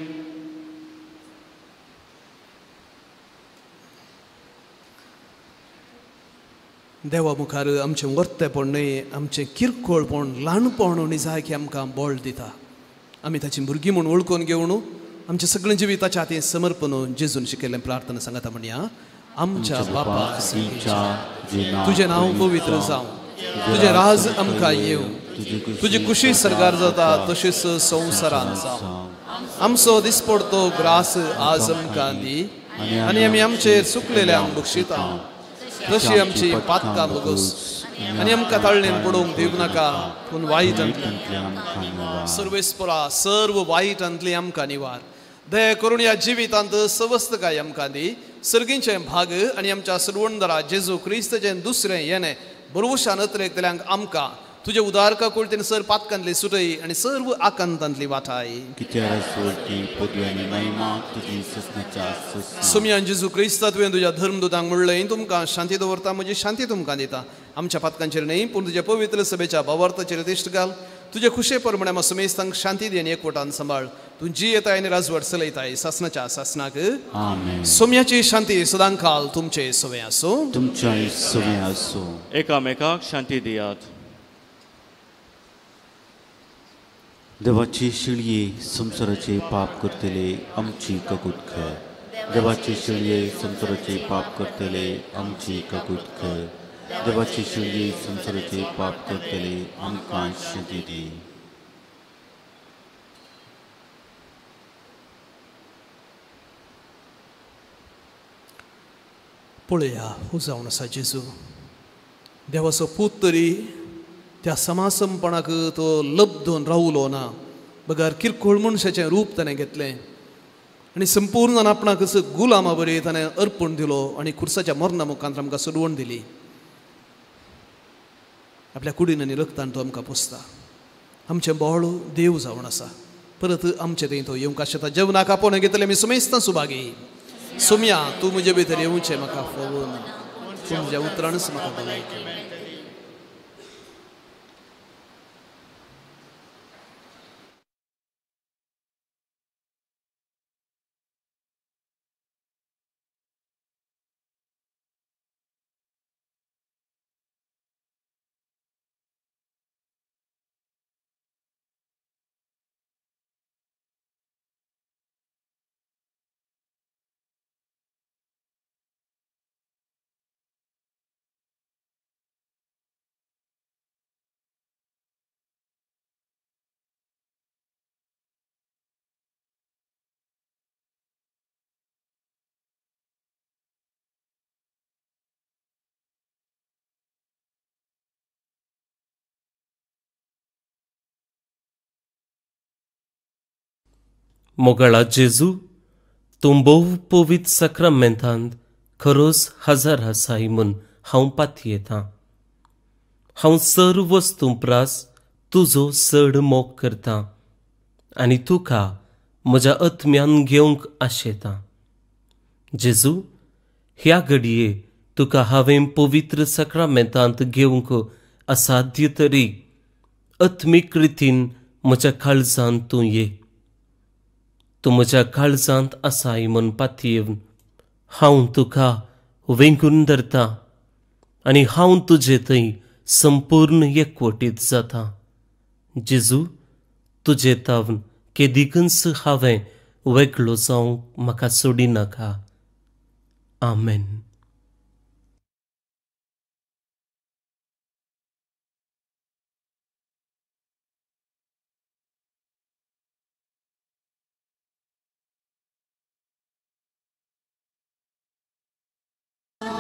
देवा मुखार आमचें वर्तेपण न्हय आमचें किरकोळपण ल्हानपण न्हय जाय की आमकां बळ दिता आमी ताची भुरगीं म्हूण वळखून घेवन आमचें सगळें जिविताच्या हातीन समर्पण जेजून शिकयल्लें प्रार्थना सांगाता म्हणया आमच्या बापा तुजें नांव पवित्र जावं तुजें राज आमकां येवं तुजी कुशी सरकार जाता तशीच संवसारांत जावं आमचो दिसपडतो ग्रास आज आमकां दी आनी आमी आमचेर चुकलेल्यांक बक्षिता जशी आमची पातकां बगूस आनी आमकां ताळणेन पडोवंक दिवं नाका पूण वायटांतली सर्वेस्परा सर्व वायटांतली आमकां निवार दया करून ह्या जिवितांत सवस्थकाय आमकां दी सर्गींचें भाग आनी आमच्या सर्वणदरा जेजू क्रिस्ताचें दुसरें येणें बरोवशान नत्रेकतल्यांक आमकां तुजे उदारका कुळतेन सर पातकांतली सुटय आनी सर्व आकांतांतली वाटाय सुमयान जेजू क्रिस्ता तुवें तुज्या धर्मदूतांक म्हणलें तुमकां शांती दवरता म्हजी शांती तुमकां दिता आमच्या पातकांचेर न्हय पूण तुज्या पवित्र सभेच्या भावार्थाचेर दिश्ट घाल तुजे खुशे प्रमाणे आमी समेस्तांक शांती दी आनी एकवटान सांबाळ तूं जी येताय आनी राजवट चलयताय सासनाच्या सासनाक सोम्याची शांती सदांकाल तुमचे सवे आसूं तुमच्याय सवे आसूं. एकामेकाक शांती दियात. देवाचे शिळये संसाराचे पाप करतले आमची ककूट कर. देवाचे शिळये संसाराचे पाप करतले आमची ककूट कर. देवाचे शिळये संसाराचे पाप करतले आमकां शांती दी. पळया हो जावन आसा जेजू देवाचो पूत तरी त्या समासमपणाक तो लब्धून रावलो ना बगार किरकोळ मनशाचें रूप ताणें घेतलें आनी संपूर्ण आपणाक गुलामा बरी ताणें अर्पण दिलो आनी खुर्साच्या मरणा मुखांत आमकां सोडवण दिली आपल्या कुडीन आनी रक्तान तो आमकां पुसता आमचें बोळ देव जावन आसा परत आमचे थंय तो येवंक आशेता जेवणाक आपोवन घेतले आमी सुमेस्तां सुभागी सुम्या तूं म्हजे भितर येवचें म्हाका फोवून तुमच्या उतरानच म्हाका भलायकी मोगळा जेजू तूं भोव पवित्र सक्रामेंतांत खरोच हजर आसाय म्हूण हांव पाती येतां हांव सर्व वस्तू प्रास तुजो चड मोग करतां आनी तुका म्हज्या आत्म्यान घेवंक आशेतां जेजू ह्या घडये तुका हांवें पवित्र सक्रामेंतांत घेवंक असाध्य तरी आत्मीक रितीन म्हज्या काळजांत तूं ये तूं म्हज्या काळजांत आसाय म्हूण पातयेवन हांव तुका वेंगून धरतां आनी हांव तुजे थंय संपूर्ण एकवटीत जातां जेजू तुजे तावन केदिकच हांवें वेगळो जावंक म्हाका सोडिनाका. आमेन.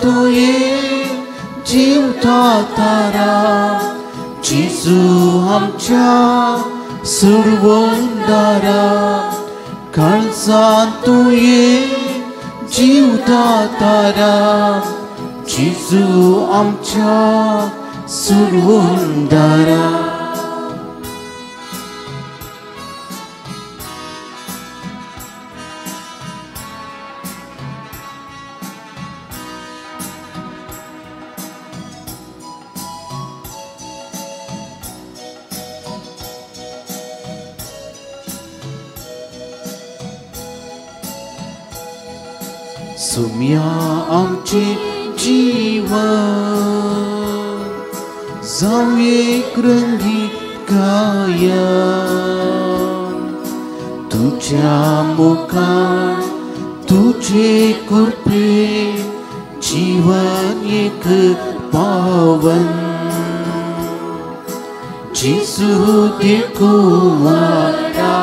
तुये जीवता तारा जेजू आमच्या सोडवणदारा काळजांत तुये जीवता तारा जेजू आमच्या सोडवणदारा सुम्या आमचे जीवन जाऊ एक रंगीत गायन तुझ्या मुखार तुझे कृपे जीवन एक पावन जेजू देकुमारा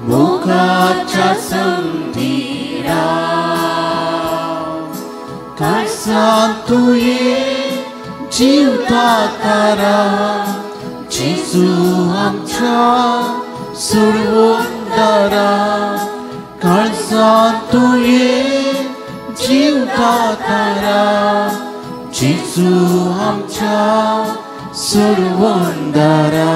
मुखाच्या संधीरा काळजांत तुये जीवता तारा जेजू आमच्या सोडवणदारा काळजांत तुये जीवता तारा जेजू आमच्या सोडवणदारा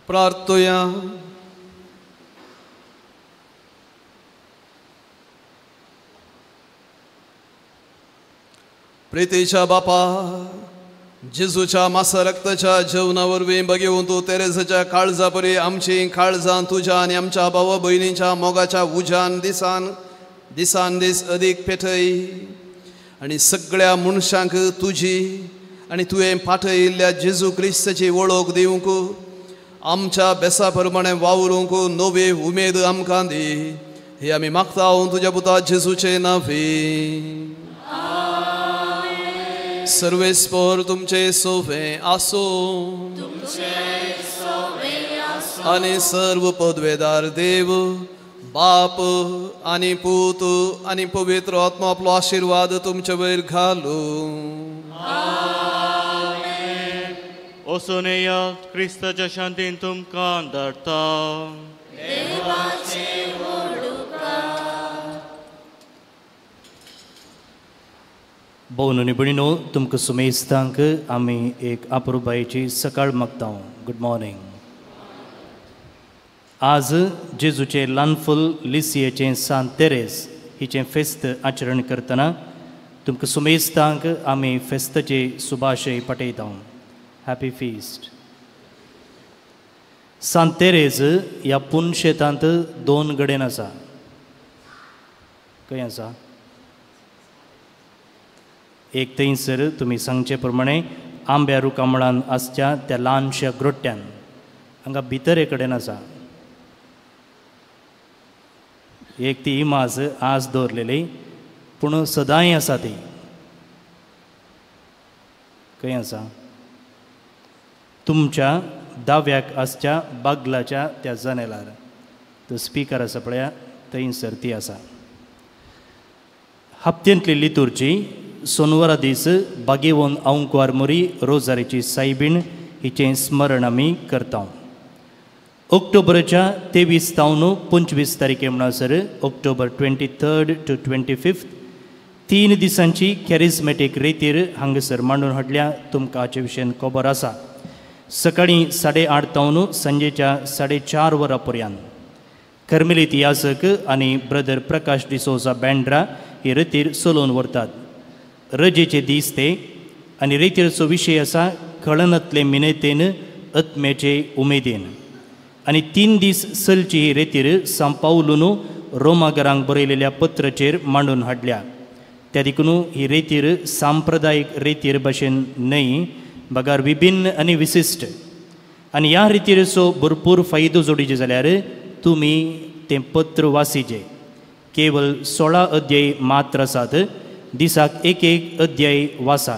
प्रार्थया. प्रितेच्या बापा जेजूच्या मासा रक्ताच्या जेवणावरवी बघेवन तू तेरेसाच्या काळजापरी आमची काळजां तुझ्या आणि आमच्या भावा बहिणीच्या मोगाच्या उजान दिसान दिसान दीस अधिक पेटय आणि सगळ्या मनशांक तुझी आणि तुवें पाठयिल्ल्या जेजू क्रिस्ताची वळख दिवंक आमच्या बेसा प्रमाणे वावरूंक नवी उमेद आमकां दी हे आमी मागता तुझ्या पुता जेजूचे नावे. सर्वेस्पर तुमचे सोवे आसो आणि सर्व पदवेदार देव बाप आणि पूत आणि पवित्र आत्मा आपलो आशीर्वाद तुमचे वयर घालू. ओसोनेया क्रिस्ताच्या शांतीन तुमकां धाडटा. भोवन आनी भयणीनो तुमकां सुमेस्तांक आमी एक अपुरबायेची सकाळ मागता. Good morning. आज जेजूचे ल्हानफूल लिसियेचें सांत तेरेस हिचें फेस्त आचरण करतना तुमकां सुमेस्तांक आमी फेस्ताचे सुभाशय पठयता. Happy feast. सांत तेरेस ह्या पुणशेतांत 2 गडेन आसा. खंय आसा? एक थंयसर तुमी सांगचे प्रमाणे आंब्या रुकामळान आसच्या त्या ल्हानशा ग्रोट्ट्यान हांगा भितर एक कडेन आसा. एक ती इमाज आज दवरलेली पूण सदांय आसा ती. खंय आसा? तुमच्या दाव्याक आसच्या बागलाच्या त्या जनेलार तो स्पीकर आसा पळया थंयसर ती आसा. हप्त्यांतली लितुर्जी सोनवारा दीस बागेवन औंकवार मोरी रोजारेची सायबीण हिचें स्मरण आमी करता. ऑक्टोबराच्या 23 तावन 25 तारखे म्हणसर ऑक्टोबर 23 to 25 3 दिसांची कॅरिझमॅटीक रितीर हांगासर मांडून हाडल्या. तुमकां हाचे विशयान खबर आसा. सकाळी 8:30 तावन संजेच्या 4:30 वरांपर्यंत कर्मेलीत याजक आनी ब्रदर प्रकाश डिसोजा बँड्रा हे रतीर चलोवन व्हरतात. रजेचे दीस ते आनी रेतीरचो विशय आसा कळनांतले मिनतेन आत्म्याचे उमेदीन. आनी 3 दीस चलची ही रेतीर सांपावलून रोमागरांक बरयलेल्या पत्राचेर मांडून हाडल्या. त्या देखून ही रेतीर सांप्रदायीक रेतीर भाशेन न्हय, बगार विभिन्न आनी विशिश्ट. आनी ह्या रितीरचो भरपूर फायदो जोडिचे जाल्यार तुमी तें पत्र वाचिचें. केवळ 16 अध्याय मात्र आसात. दिसाक एक अध्याय वाचा.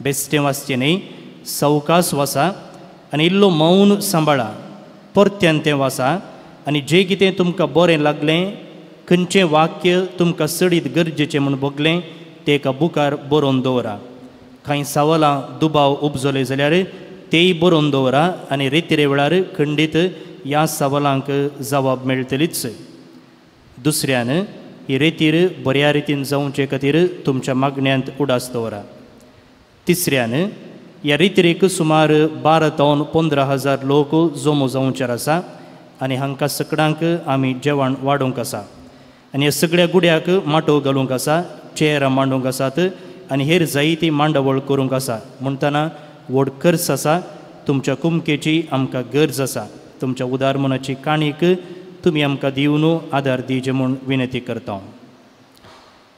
बेश्टें वाचचें न्हय, सवकास वाचा आनी इल्लो मौन सांबाळा. परत्यान तें वाचा आनी जें कितें तुमकां बरें लागलें, खंयचें वाक्य तुमकां चडीत गरजेचें म्हूण भोगलें तें एका बुकार बरोवन दवरा. कांय सवालां दुबाव उपजले जाल्यार तेय बरोवन दवरा आनी रेतीरे वेळार खंडीत ह्या सवालांक जबाब मेळटलीच. दुसऱ्यान ही रेतीर बऱ्या रितीन जावचे खातीर तुमच्या मागण्यांत उडास दवरा. तिसऱ्यान ह्या रेतीरेक सुमार 12 ते 15,000 लोक जमो जावचार आसा आनी हांकां सगळ्यांक आमी जेवण वाडोवंक आसा. आनी ह्या सगळ्या गुड्याक माटोव घालूंक आसा, चेअरां मांडूंक आसात आनी हेर जायती मांडावळ करूंक आसा. म्हणटना व्हड खर्च आसा. तुमच्या कुमकेची आमकां गरज आसा. तुमच्या उदारमनाची काणीक तुमी आमकां दिवन आदार दिवचे म्हूण विनंती करता.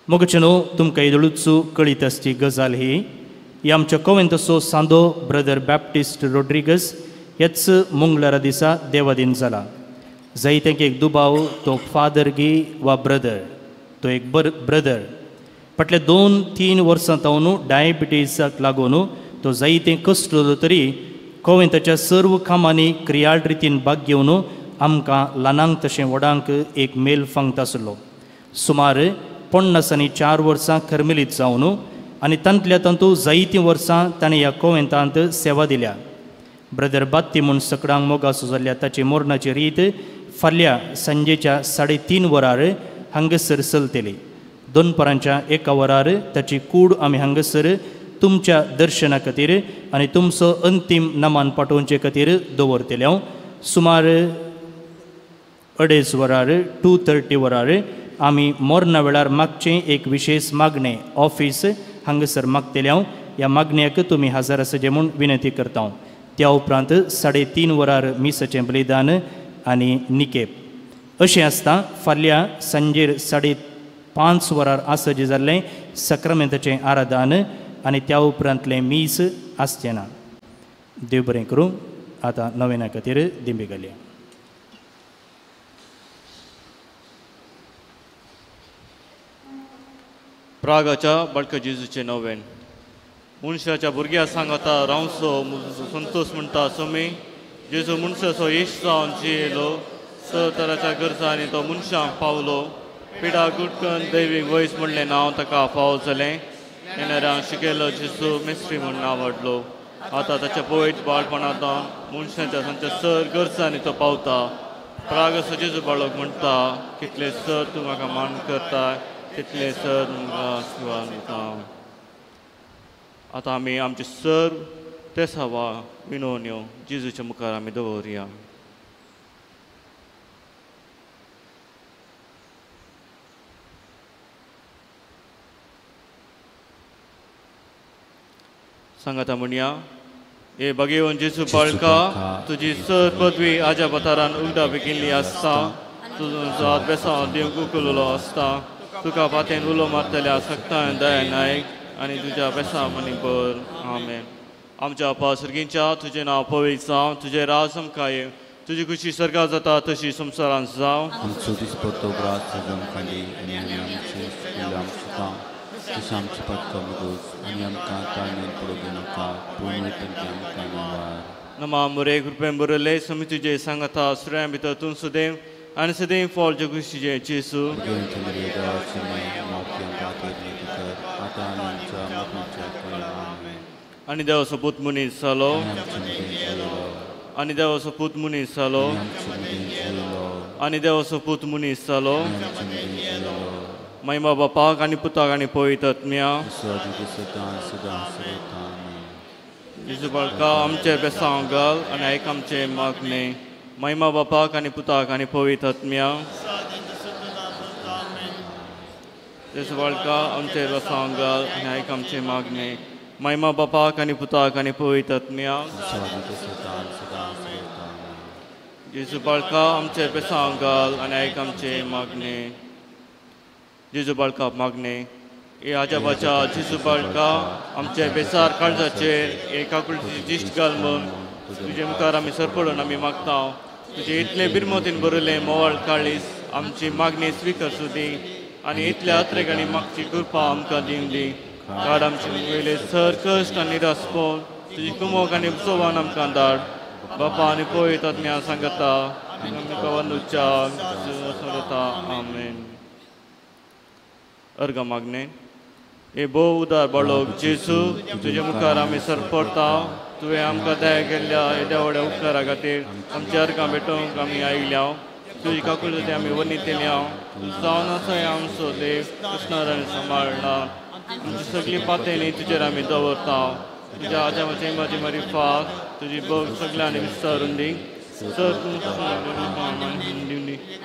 मोगचेनो तुमकां येदळूच कळीत आसची गजाल ही आमच्या कोवेंतसो सांदो ब्रदर बॅप्टिस्ट रोड्रिगस ह्याच मंगळारा दिसा देवादीन जाला. जायत्यांक एक दुबाव तो फादरगी वा ब्रदर, तो एक ब्रदर. फाटल्या 2-3 वर्सां तावन डायबिटीजाक लागून तो जायतें कसलो तरी कोवेंताच्या सर्व कामांनी क्रियाळ रितीन भाग घेवन आमकां ल्हानांक तशें व्हडांक एक मेल फांगता आसलो. सुमार 54 वर्सां कर्मेलीत जावन आनी तांतल्या तांतू जायतीं वर्सां ताणें ह्या कोवेंतांत सेवा दिल्या. ब्रदर बात्ती म्हूण सगळ्यांक मोगासो जाल्ल्या ताची मोरणाची रीत फाल्यां सांजेच्या 3:30 वरार हांगासर चलतली. दनपारांच्या 1 वरार ताची कूड आमी हांगासर तुमच्या दर्शना खातीर आनी तुमचो अंतीम नमान पाठोवचे खातीर दवरतले. सुमार 2:30 वरार 2:30 वरार आमी मोरणा वेळार मागचें एक विशेष मागणें ऑफिस हांगासर मागतले. ह्या मागण्याक तुमी हजर आसचे म्हूण विनंती करता. त्या उपरांत 3:30 वरार मिसाचें बलिदान आनी निकेप अशें आसता. फाल्यां सांजेर 5:30 वरार आसचें जाल्लें सक्रामेंताचें आराधन आनी त्या उपरांतलें मीस आसचें ना. देव बरें करूं. आतां नवेना खातीर दिंबी घालया. प्रागाच्या बडका जेजूचे नवेन. मनशाच्या भुरग्या सांगता रावसो संतोष म्हणटा सोमी जेजू मनशाचो इश्ट जावन जियेलो. तराच्या गरजांनी तो मनशांक पावलो. पिडा गुटकन दैवीक वयस म्हणलें नांव ताका फावो जालें. येणाऱ्यांक शिकयलो जेजू मेस्त्री म्हूण आवडलो. आतां ताच्या पयत बाळपणांतल्यान मनशाच्या तांच्या सर गरजांनी तो पावता. प्रागाचो जेजू बाळक म्हणटा कितले सर तूं म्हाका मान करता तितले सर तुमकां सेवा दिता. आतां आमी आमचे सर ते सवा विनोवण्यो जेजूच्या मुखार आमी दवरया. सांगाता म्हणया हे भगेवन जेजू बाळका तुजी सर पदवी आज्या बतारान उगडा बेगिल्ली आसता. तुजो अभ्यासांत देव गुकललो आसता. तुका पातेन उलो मारतल्या सक्तान दया नायक आनी तुज्या अभ्यासा मनी बर. आमेन. आमच्या अपा सर्गींच्या तुजें नांव पवित्र जावं. तुजें राज आमकां येवं. तुजी खुशी सर्गा जाता तशी संवसारांत जावं. आमचो दिसपट्टो ग्रास आमकां दी आनी आमचे आमकां तशें आमची पदकां मुगोज आनी आमकां ताणेन पडोवं नाका पूण आमकां निवार. नमा मोरे कृपेन बरयले समी तुजे सांगता सुऱ्यां भितर तूं सुदैव आनी सदैव फॉल जगुशीचे जेजू. आनी देवाचो पूत मनीस जालो. आनी देवाचो पूत मनीस जालो. आनी देवाचो पूत मनीस जालो. महिमा बापाक आनी पुताक आनी पवित्र आत्म्या. जेजू बाळका आमचे बेसांव घाल आनी आयक आमचे मागणे महिमा बापाक आनी पुताक आनी पवित्र आत्म्याक जेजू बाळका आमचे बेसांव घाल आनी आयक आमचे मागणे महिमा बापाक आनी पुताक आनी पवित्र आत्म्याक जेजू बाळका आमचे बेसांव घाल आनी आयक आमचे मागणे जेजू बाळका मागणे हे आजाबाच्या जेजू बाळका आमचे बेसार काळजाचेर एकाकुलतीची दिश्ट घाल म्हूण तुजे मुखार आमी सरपडून आमी मागता तुजे इतले बिरमतीन बरयलें मोवाळ काळीस आमची मागणी स्विकार सुदी आनी इतल्या आत्रेक आनी मागची कृपा आमकां दिवन दी काड आमचे वयले सर कश्ट आनी निराश पोवन तुजी कुमोक आनी उत्सवान आमकां धाड बापा आनी पवित्र आत्म्या सांगता आमकां वंदुच्या आमेन अर्घ मागणे हे भोव उदार बाळोक जेजू तुजे मुखार आमी सरपडटा तुवें आमकां दया केल्ल्या येद्या व्हड्या उपकारा खातीर आमचे अर्घां भेटोवंक आमी आयल्या तुजी काकुलती आमी वनितेल्या जावन आसाय आमचो देव कृष्णारान सांबाळना आमची सगळीं पातळी तुजेर आमी दवरता तुज्या आजामाचे म्हाजी मारिफात तुजी भोव सगळ्यांनी विस्तारून दी सर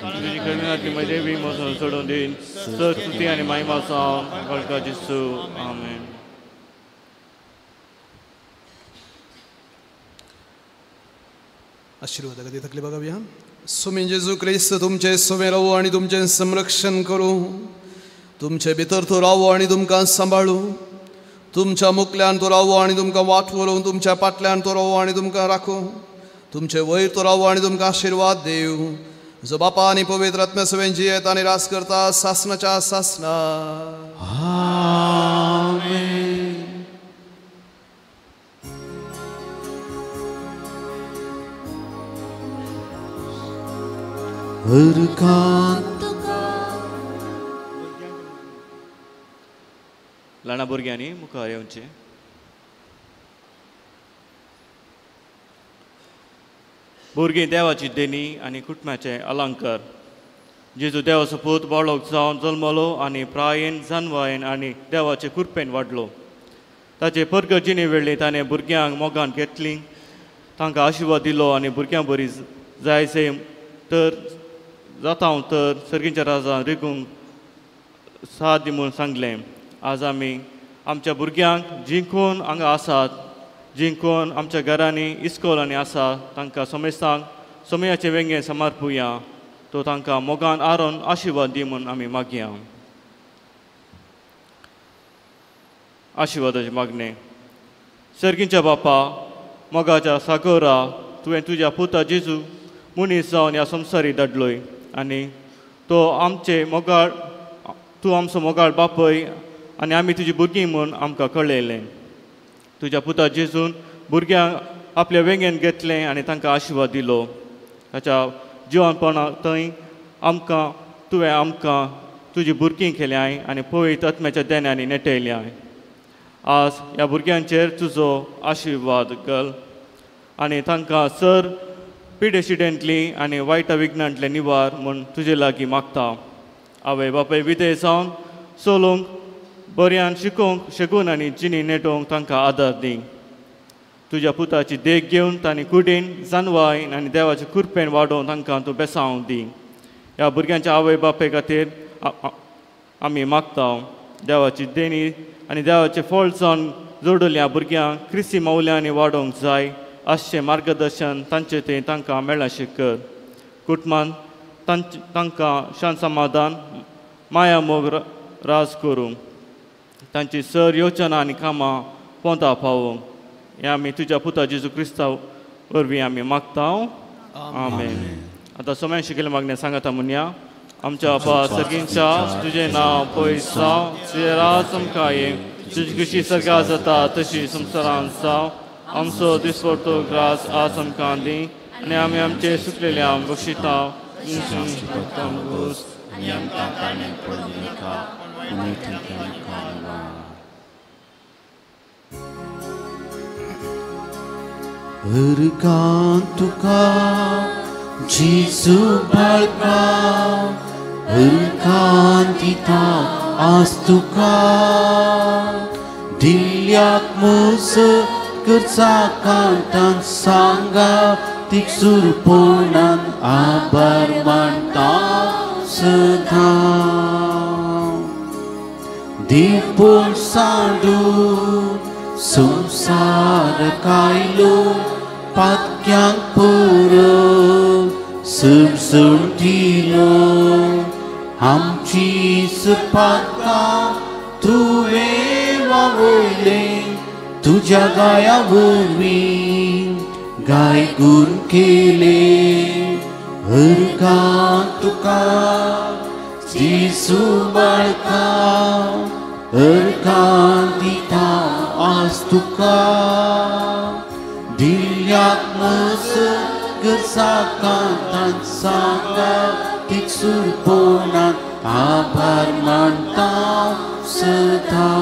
तुजी करुणातली म्हजे बी मोसोन सोडून दी सर स्तुती आनी महिमा जावन बाळका जेजू आमेन आशीर्वाद कधी तकली बघाव्या स्वामी जेजू क्रिस्त तुमचे सोमे रावो आनी तुमचें संरक्षण करूं तुमचे भितर तो रावो आनी तुमकां सांबाळू तुमच्या मुखल्यान तो रावो आनी तुमकां वाटवरून तुमच्या फाटल्यान तो रावो आनी तुमकां राखूं तुमचे वयर तो रावो आनी तुमकां आशीर्वाद देव जो बापा आनी पवित्र आत्म्या सवेन जियेत आनी रास करता सासनाच्या सासना आमेन. हरकांत ल्हान भुरग्यांनी मुखार येवचें भुरगीं देवाची देणी आनी कुटुंबाचे अलंकार जेजू देवाचो पूत बाळोक जावन जल्मलो आनी प्रायेन जानवायेन आनी देवाचे कृपेन वाडलो ताचे परगतीने वेळी ताणें भुरग्यांक मोगान घेतली तांकां आशिर्वाद दिलो आनी भुरग्यांक बरी जायसे तर जाता तर सर्गींच्या राजान रिगूंक साथ दी म्हूण सांगलें आज आमी आमच्या भुरग्यांक जिंकून हांगा आसात जिंकून आमच्या घरांनी इस्कॉलांनी आसा तांकां सोमेस्तांक सोमयाचे वेंगे समर्पुया तो तांकां मोगान आरोन आशिर्वाद दी म्हूण आमी मागया आशिर्वादाचे मागणे सर्गींच्या बापा मोगाच्या सागोरा तुवें तुज्या पुता जेजू मनीस जावन ह्या संवसारी धाडलोय आनी तो आमचे मोगाळ तूं आमचो मोगाळ बापय आनी आमी तुजी भुरगीं म्हूण आमकां कळयलें तुज्या पुता जेजून भुरग्यांक आपल्या वेंगेन घेतलें आनी तांकां आशिर्वाद दिलो ताच्या जिवनपणां थंय आमकां तुवें आमकां तुजी भुरगीं केल्याय आनी पवित्र आत्म्याच्या देण्यांनी नेटयल्याय आज ह्या भुरग्यांचेर तुजो आशिर्वाद घाल आनी तांकां सर पिडेशिडेंटली आनी वायटा विघ्नांतले निवार म्हूण तुजे लागीं मागता आवय बापाय विधेय जावन चलोवंक बऱ्यान शिकून आनी जिणी नेटोवंक तांकां आदार दी तुज्या पुताची देख घेवन तांणी कुडीन जानवायन आनी देवाचे कृपेन वाडोवन तांकां तूं बेसांव दी ह्या भुरग्यांच्या आवय बापाय खातीर आमी मागता देवाची देणी आनी देवाचें फळ जावन जोडल्या भुरग्यांक क्रिस्ती मौल्यांनी वाडोवंक जाय अशें मार्गदर्शन तांचे तें तांकां मेळ्ळाशें कर कुटुंबान तांकां शांत समाधान माया मोग राज करूं तांची सर योजना आनी कामां पोंता पावोवंक हें आमी तुज्या पुता जेजू क्रिस्ता वरवीं आमी मागता आमेन. आतां सोम्यान शिकयलें मागणें सांगाता म्हणया आमच्या बापा सर्गींच्या तुजें नांव पयस जावं तुजें राज आमकां ये तुजी कशी सर्गा जाता तशी संवसारांत जावं आमचो दिसपडटो ग्रास आज आमकां दी आनी आमी आमचे सुकलेल्यांक बक्षिता हरकांत तुका जेजू बाळका हरकांत दिता आज तुका दिल्याक म्हजो Kersakantan sangga tiksur ponan abar mantau sedang dipun sandu sumsar kailu patkyang pura sumsur dilo hamchi sepatka tuwe wawele तुझ्या गायावरवी गाय गुण केले हरका तुका जिसू बाळका हरका दिता आज तुका दिल्यात मस गरसाकांतान सांगा तिकसूर पोनात आभार मानता सदा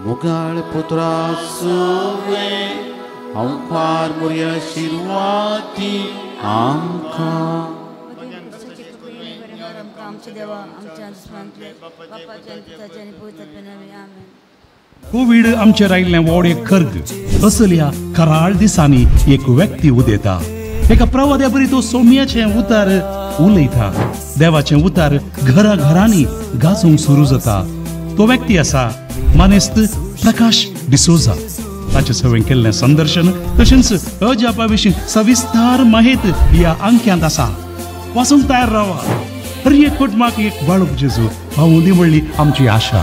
मुगाळ पुत्रा सोवे हांव फार मोरया शिरवाती आमकां आमचे देवा आमच्या दुस्मानांतले बापाचे आनी पिताचे आनी पवित्रात्म्याचे नांवान आमेन. कोविड आमचेर आयिल्लें व्हड एक खर्ग असल्या कराळ दिसांनी एक व्यक्ती उदेता एका प्रवाद्या बरी तो सौम्याचें उतार उलयता देवाचें उतार घरा घरांनी गाजूंक सुरू जाता. तो व्यक्ती आसा मानेस्त प्रकाश डिसोजा. ताचे सवयेन केल्लें संदर्शन तशेंच अजापा विशीं सविस्तार माहिती ह्या अंक्यांत आसा. वाचूंक तयार रावा. हर एक कुटुंबाक एक बाळूक जेजू हांव निवडली आमची आशा.